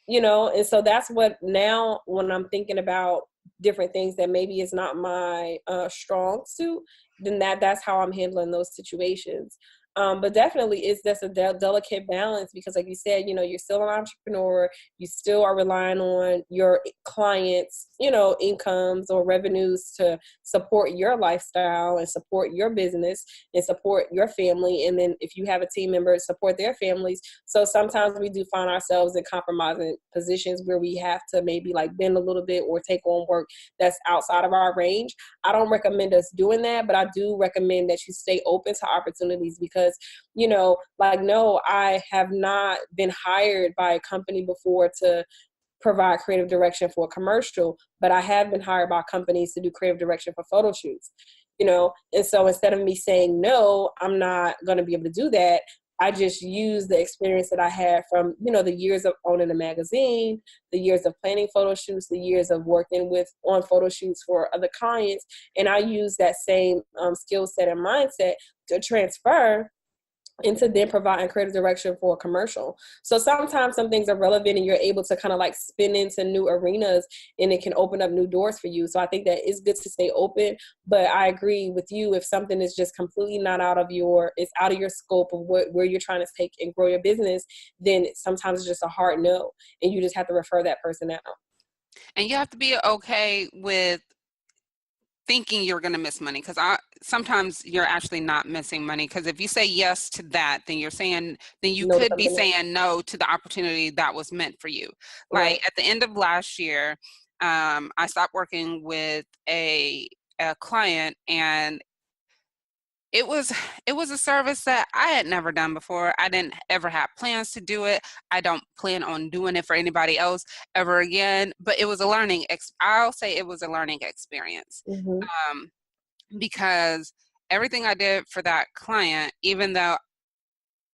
You know, and so that's what now when I'm thinking about different things that maybe is not my strong suit, then that's how I'm handling those situations. But definitely it's just a delicate balance, because like you said, you know, you're still an entrepreneur, you still are relying on your clients, you know, incomes or revenues to support your lifestyle and support your business and support your family. And then if you have a team member, support their families. So sometimes we do find ourselves in compromising positions where we have to maybe like bend a little bit or take on work that's outside of our range. I don't recommend us doing that, but I do recommend that you stay open to opportunities, because, you know, like, no, I have not been hired by a company before to provide creative direction for a commercial, but I have been hired by companies to do creative direction for photo shoots, you know? And so instead of me saying, no, I'm not going to be able to do that, I just use the experience that I had from, you know, the years of owning a magazine, the years of planning photo shoots, the years of working on photo shoots for other clients. And I use that same skill set and mindset to transfer into then providing creative direction for a commercial. So sometimes some things are relevant and you're able to kind of like spin into new arenas, and it can open up new doors for you. So I think that it's good to stay open, but I agree with you. If something is just completely not it's out of your scope of where you're trying to take and grow your business, then sometimes it's just a hard no, and you just have to refer that person out. And you have to be okay with thinking you're going to miss money, because sometimes you're actually not missing money, because if you say yes to that, then you No to could be something else. saying no to the opportunity that was meant for you. Right. Like at the end of last year, I stopped working with a client, and it was a service that I had never done before. I didn't ever have plans to do it. I don't plan on doing it for anybody else ever again. But it was a I'll say it was a learning experience, because everything I did for that client, even though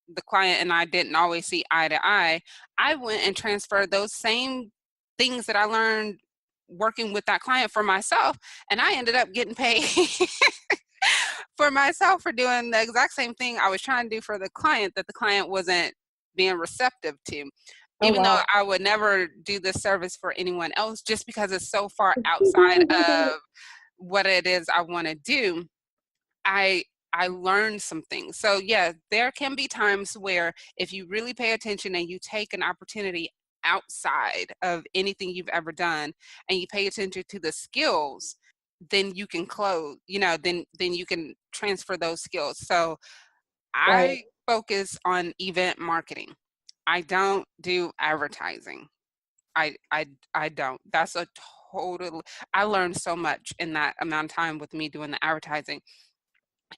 the client and I didn't always see eye to eye, I went and transferred those same things that I learned working with that client for myself, and I ended up getting paid for myself for doing the exact same thing I was trying to do for the client that the client wasn't being receptive to. Oh, Even though wow. I would never do this service for anyone else, just because it's so far outside of what it is I want to do, I learned some things. So yeah, there can be times where if you really pay attention and you take an opportunity outside of anything you've ever done, and you pay attention to the skills, then you can then you can transfer those skills. So Right. I focus on event marketing. I don't do advertising. I don't. That's a total. I learned so much in that amount of time with me doing the advertising.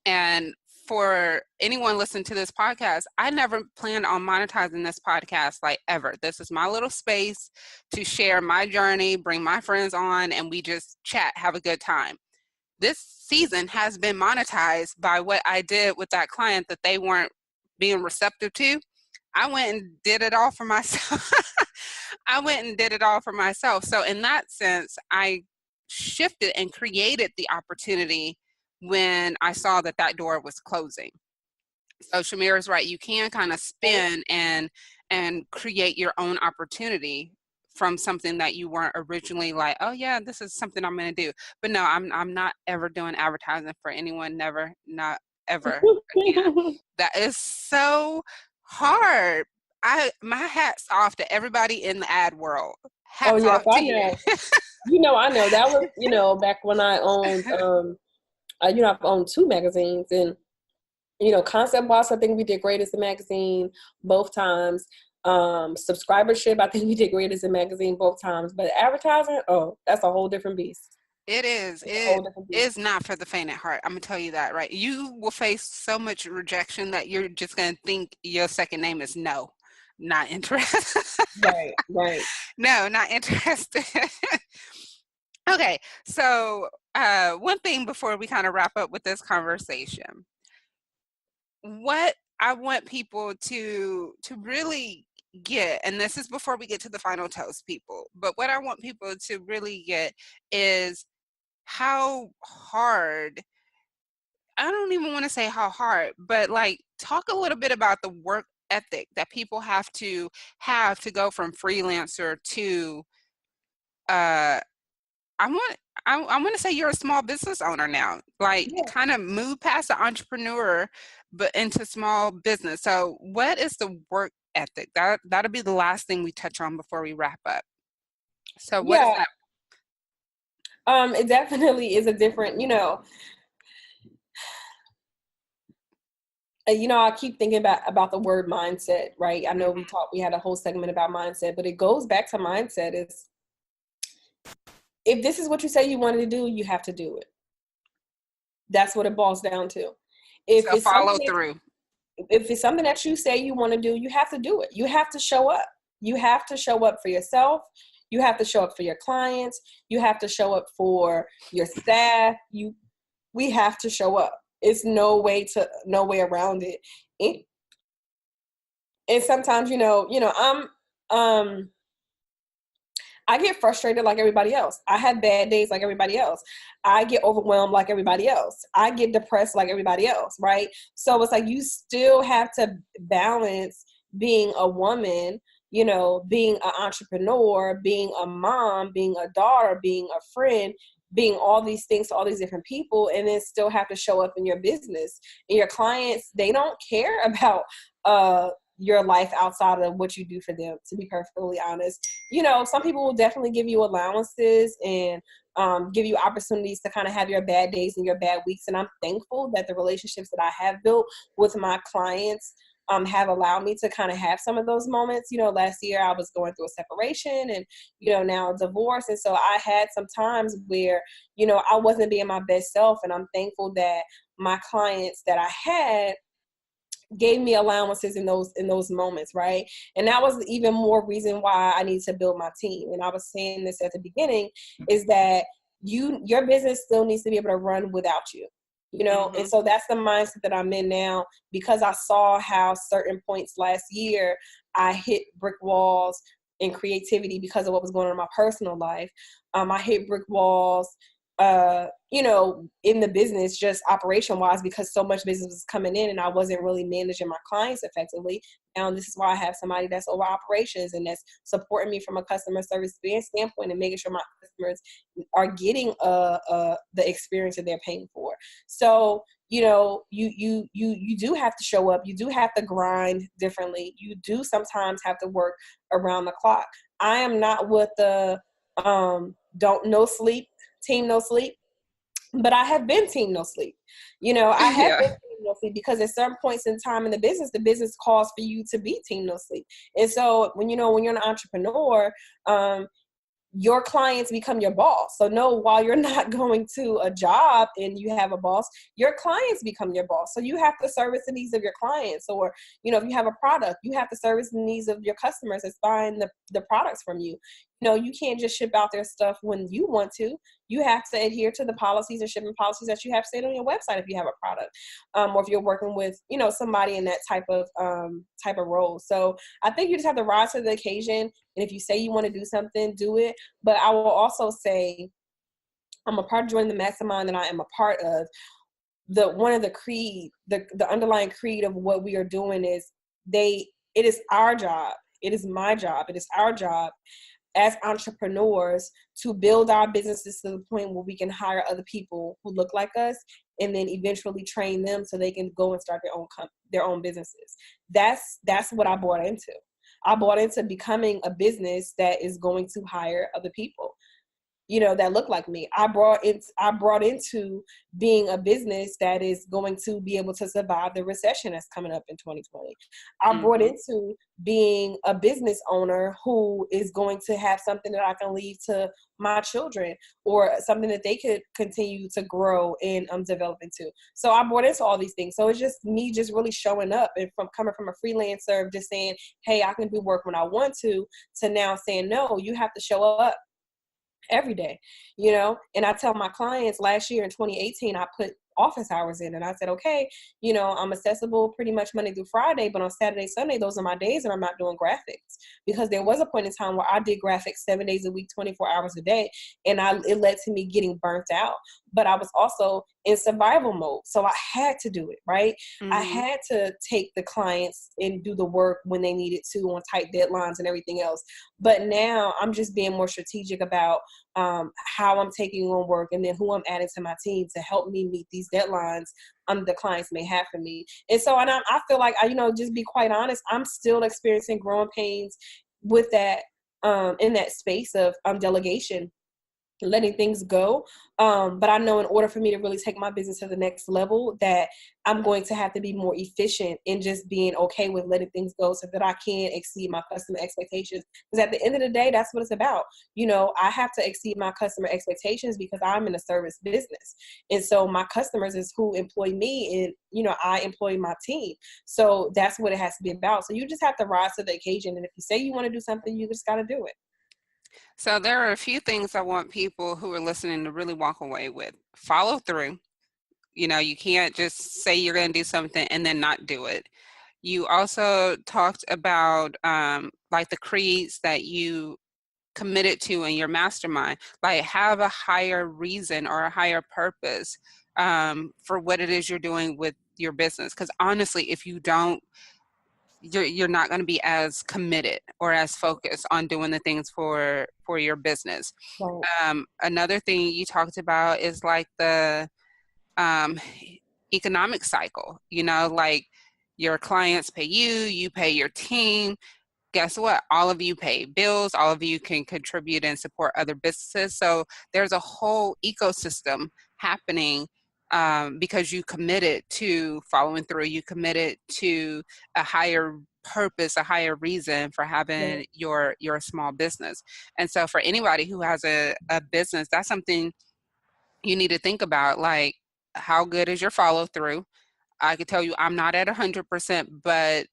And for anyone listening to this podcast, I never planned on monetizing this podcast like ever. This is my little space to share my journey, bring my friends on, and we just chat, have a good time. This season has been monetized by what I did with that client that they weren't being receptive to. I went and did it all for myself. I went and did it all for myself. So in that sense, I shifted and created the opportunity when I saw that door was closing. So Chimere is right. You can kind of spin and create your own opportunity from something that you weren't originally like, oh yeah, this is something I'm going to do. But no, I'm not ever doing advertising for anyone. Never, not ever again. That is so hard. My hat's off to everybody in the ad world. Hats yes, off to you. I know that was, back when I owned, I've owned 2 magazines, and, Concept Boss, I think we did great as a magazine both times. Subscribership, I think we did great as a magazine both times. But advertising, oh, that's a whole different beast. It is. It is not for the faint at heart. I'm gonna tell you that, right? You will face so much rejection that you're just gonna think your second name is no, not interested. Right. No, not interested. Okay, so one thing before we kind of wrap up with this conversation, what I want people to really get, and this is before we get to the final toast, people, but what I want people to really get is how hard, I don't even want to say how hard, but like talk a little bit about the work ethic that people have to go from freelancer to uh I want I want to say you're a small business owner now. Like kind of move past the entrepreneur but into small business. So what is the work ethic? That'll be the last thing we touch on before we wrap up. So what is that? It definitely is a different, I keep thinking about the word mindset, right? I know we had a whole segment about mindset, but it goes back to mindset is, if this is what you say you wanted to do, you have to do it. That's what it boils down to. If it's follow through. If it's something that you say you want to do, you have to do it. You have to show up. You have to show up for yourself. You have to show up for your clients. You have to show up for your staff. We have to show up. It's no way around it. And sometimes, I get frustrated like everybody else. I have bad days like everybody else. I get overwhelmed like everybody else. I get depressed like everybody else, right? So it's like you still have to balance being a woman, being an entrepreneur, being a mom, being a daughter, being a friend, being all these things to all these different people, and then still have to show up in your business. And your clients, they don't care about your life outside of what you do for them, to be perfectly honest. Some people will definitely give you allowances and give you opportunities to kind of have your bad days and your bad weeks. And I'm thankful that the relationships that I have built with my clients have allowed me to kind of have some of those moments. Last year I was going through a separation and, now a divorce. And so I had some times where, I wasn't being my best self. And I'm thankful that my clients that I had gave me allowances in those moments, right? And that was even more reason why I need to build my team. And I was saying this at the beginning, is that your business still needs to be able to run without you. And so that's the mindset that I'm in now, because I saw how certain points last year I hit brick walls in creativity because of what was going on in my personal life. I hit brick walls in the business, just operation wise, because so much business was coming in and I wasn't really managing my clients effectively. Now, this is why I have somebody that's over operations and that's supporting me from a customer service standpoint and making sure my customers are getting the experience that they're paying for. So, you do have to show up. You do have to grind differently. You do sometimes have to work around the clock. I am not with the no sleep, team no sleep, but I have been team no sleep. I have been team no sleep because at certain points in time in the business calls for you to be team no sleep. And so when you're an entrepreneur, your clients become your boss. So no, while you're not going to a job and you have a boss, your clients become your boss. So you have to service the needs of your clients. Or, if you have a product, you have to service the needs of your customers that's buying the products from you. You can't just ship out their stuff when you want to. You have to adhere to the policies and shipping policies that you have stated on your website if you have a product, or if you're working with, somebody in that type of role. So I think you just have to rise to the occasion. And if you say you want to do something, do it. But I will also say, I'm a part of joining the mastermind that I am a part of. One of the creed, the underlying creed of what we are doing is it is our job. It is my job. It is our job as entrepreneurs to build our businesses to the point where we can hire other people who look like us and then eventually train them so they can go and start their own businesses. That's what I bought into. I bought into becoming a business that is going to hire other people. that look like me. I brought into being a business that is going to be able to survive the recession that's coming up in 2020. I brought into being a business owner who is going to have something that I can leave to my children, or something that they could continue to grow and develop into. So I brought into all these things. So it's just me just really showing up, and from coming from a freelancer, just saying, hey, I can do work when I want to now saying, no, you have to show up every day, and I tell my clients, last year in 2018, I put office hours in, and I said, okay, I'm accessible pretty much Monday through Friday, but on Saturday, Sunday, those are my days and I'm not doing graphics, because there was a point in time where I did graphics 7 days a week, 24 hours a day, and it led to me getting burnt out. But I was also in survival mode, so I had to do it, right? I had to take the clients and do the work when they needed to on tight deadlines and everything else. But now I'm just being more strategic about how I'm taking on work, and then who I'm adding to my team to help me meet these deadlines the clients may have for me. And so I feel like, just be quite honest, I'm still experiencing growing pains with that, in that space of delegation, letting things go. But I know in order for me to really take my business to the next level, that I'm going to have to be more efficient in just being okay with letting things go, so that I can exceed my customer expectations. Because at the end of the day, that's what it's about. I have to exceed my customer expectations because I'm in a service business. And so my customers is who employ me, and, I employ my team. So that's what it has to be about. So you just have to rise to the occasion. And if you say you want to do something, you just got to do it. So there are a few things I want people who are listening to really walk away with. Follow through. You can't just say you're going to do something and then not do it. You also talked about like the creeds that you committed to in your mastermind, like have a higher reason or a higher purpose for what it is you're doing with your business. Because honestly, if you don't, you're not going to be as committed or as focused on doing the things for your business. Right. Another thing you talked about is like the economic cycle, like your clients pay you, you pay your team. Guess what? All of you pay bills, all of you can contribute and support other businesses. So there's a whole ecosystem happening because you committed to following through, you committed to a higher purpose, a higher reason for having your small business. And so for anybody who has a business, that's something you need to think about, like how good is your follow through? I could tell you I'm not at 100%, but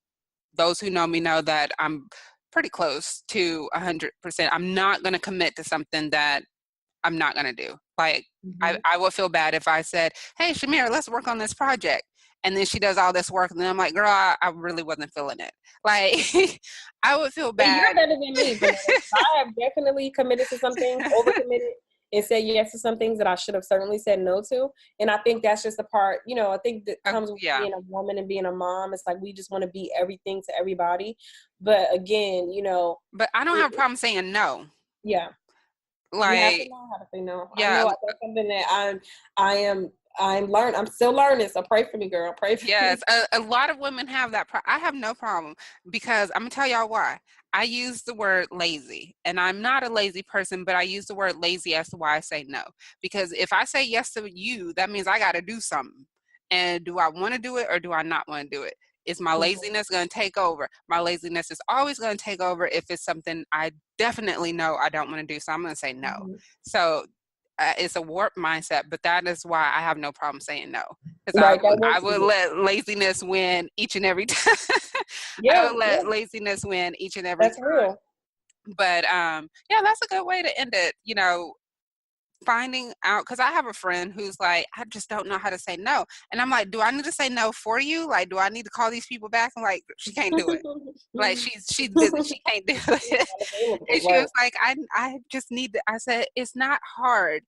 those who know me know that I'm pretty close to 100%. I'm not going to commit to something that I'm not going to do. Like, I would feel bad if I said, hey, Chimere, let's work on this project. And then she does all this work. And then I'm like, girl, I really wasn't feeling it. Like, I would feel bad. You're better than me. I have definitely committed to some things, overcommitted, and said yes to some things that I should have certainly said no to. And I think that's just the part, I think that comes with being a woman and being a mom. It's like we just want to be everything to everybody. But again, But I don't have a problem saying no. Yeah. Like, you have to know how to say no. Yeah. I know that's something that I'm learning. I'm still learning. So pray for me, girl. Pray for me. Yes, a lot of women have that. I have no problem, because I'm gonna tell y'all why. I use the word lazy, and I'm not a lazy person, but I use the word lazy as to why I say no. Because if I say yes to you, that means I got to do something. And do I want to do it or do I not want to do it? Is my laziness going to take over? My laziness is always going to take over if it's something I definitely know I don't want to do. So I'm going to say no. So it's a warped mindset, but that is why I have no problem saying no. Because I would let laziness win each and every time. I would let laziness win each and every time. That's real. But that's a good way to end it. Finding out, because I have a friend who's like, I just don't know how to say no. And I'm like, do I need to say no for you? Like, do I need to call these people back? I'm like, she can't do it. Like, she's busy. She can't do it. And she was like, I just need to, I said, it's not hard.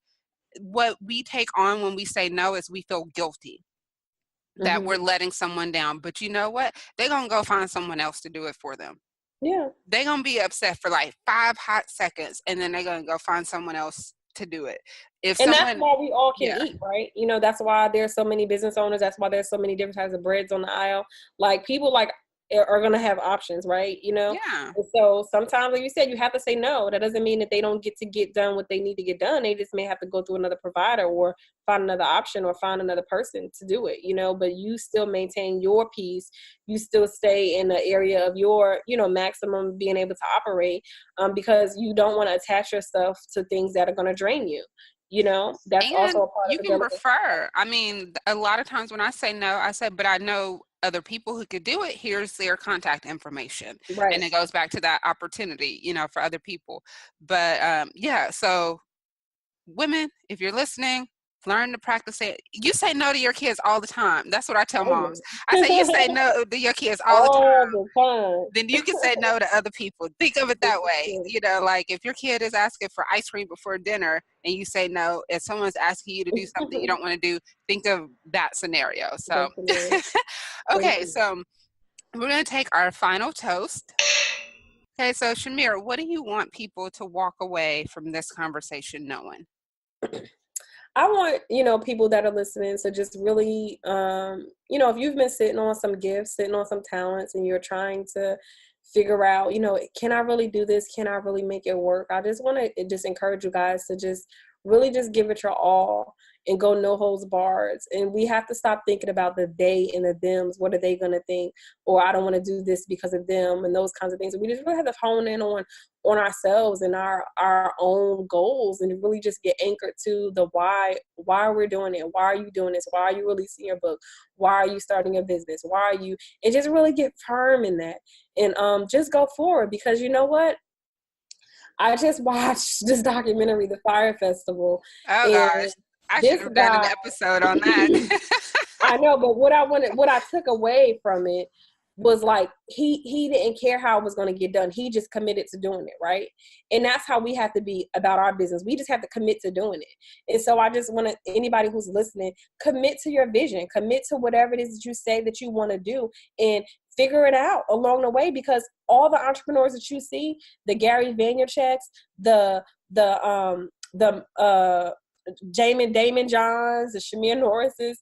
What we take on when we say no is we feel guilty that we're letting someone down. But you know what? They're going to go find someone else to do it for them. Yeah. They're going to be upset for like 5 hot seconds, and then they're going to go find someone else to do it. That's why we all can eat, right? That's why there's so many business owners. That's why there's so many different types of breads on the aisle. Like, people, like, are going to have options, right? You know? Yeah. And so sometimes, like you said, you have to say no. That doesn't mean that they don't get to get done what they need to get done. They just may have to go through another provider or find another option or find another person to do it, you know, but you still maintain your peace. You still stay in the area of your, you know, maximum being able to operate, because you don't want to attach yourself to things that are going to drain you. You know, that's also And a part you of the can delegation. refer. I mean, a lot of times when I say no, I say, but I know other people who could do it. Here's their contact information. And Right. it goes back to that opportunity, you know, for other people. But yeah, so women, if you're listening, learn to practice it. You say no to your kids all the time. That's what I tell Oh, moms. I say, you say no to your kids all the time. all the time. Then you can say no to other people. Think of it that way. You know, like if your kid is asking for ice cream before dinner and you say no, if someone's asking you to do something you don't want to do, think of that scenario. So, Definitely. Thank okay, you. so we're going to take our final toast. Okay, so Chimere, what do you want people to walk away from this conversation knowing? I want, you know, people that are listening to just really, you know, if you've been sitting on some gifts, sitting on some talents, and you're trying to figure out, you know, can I really do this? Can I really make it work? I just want to just encourage you guys to just really just give it your all and go no holds barred. And we have to stop thinking about the they and the thems. What are they going to think? Or I don't want to do this because of them and those kinds of things. We just really have to hone in on ourselves and our own goals, and really just get anchored to the why we're doing it. Why are you doing this? Why are you releasing your book? Why are you starting a business? Why are you, and just really get firm in that, and just go forward. Because you know what, I just watched this documentary, The Fire Festival, Oh and gosh, I should this have done an guy, episode on that. I know, but what I took away from it was like he didn't care how it was going to get done. He just committed to doing it, right? And that's how we have to be about our business. We just have to commit to doing it. And so I just want to, anybody who's listening, commit to your vision, commit to whatever it is that you say that you want to do, and figure it out along the way. Because all the entrepreneurs that you see, the Gary Vaynerchuk's, the Damon Johns, the Chimere Norrises,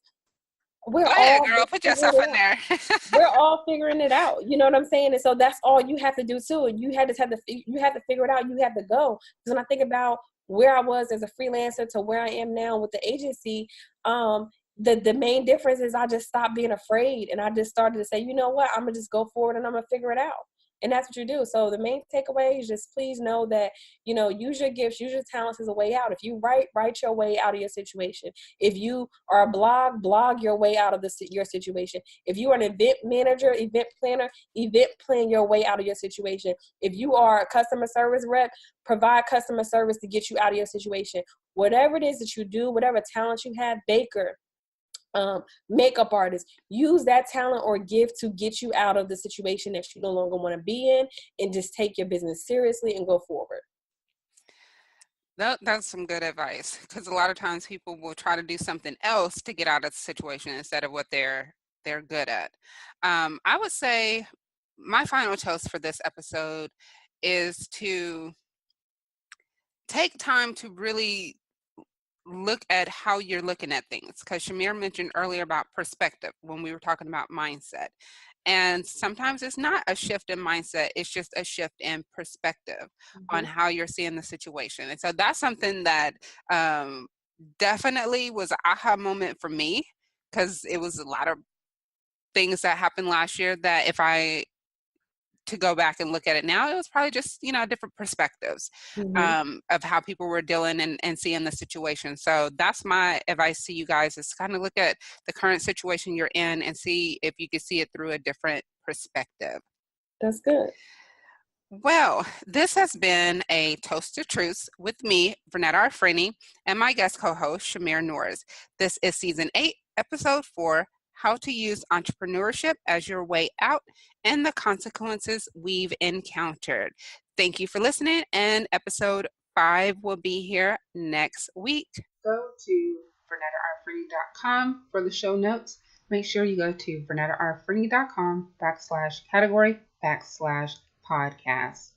we're Go ahead, all girl, put yourself figuring it in out. there. We're all figuring it out. You know what I'm saying? And so that's all you have to do too. You have to figure it out. You have to go. Because when I think about where I was as a freelancer to where I am now with the agency, the main difference is I just stopped being afraid, and I just started to say, you know what, I'm gonna just go forward and I'm gonna figure it out. And that's what you do. So the main takeaway is just please know that, you know, use your gifts, use your talents as a way out. If you write your way out of your situation. If you are a blog your way out of your situation. If you are an event manager, event planner, event plan your way out of your situation. If you are a customer service rep, provide customer service to get you out of your situation. Whatever it is that you do, whatever talent you have, baker, makeup artist, use that talent or gift to get you out of the situation that you no longer want to be in, and just take your business seriously and go forward. That's some good advice, because a lot of times people will try to do something else to get out of the situation instead of what they're good at. I would say my final toast for this episode is to take time to really look at how you're looking at things, because Chimere mentioned earlier about perspective when we were talking about mindset. And sometimes it's not a shift in mindset, it's just a shift in perspective on Mm-hmm. how you're seeing the situation. And so that's something that definitely was an aha moment for me, because it was a lot of things that happened last year that if I to go back and look at it now, it was probably just, you know, different perspectives Mm-hmm. of how people were dealing and seeing the situation. So that's my advice to you guys, is kind of look at the current situation you're in and see if you can see it through a different perspective. That's good. Well, this has been a Toast to Truths with me, Vernetta Arfreni, and my guest co-host, Chimere Norris. This is Season 8, Episode 4, How to Use Entrepreneurship as Your Way Out and the Consequences We've Encountered. Thank you for listening, and Episode 5 will be here next week. Go to vernettaarfree.com for the show notes. Make sure you go to vernettaarfree.com /category /podcast.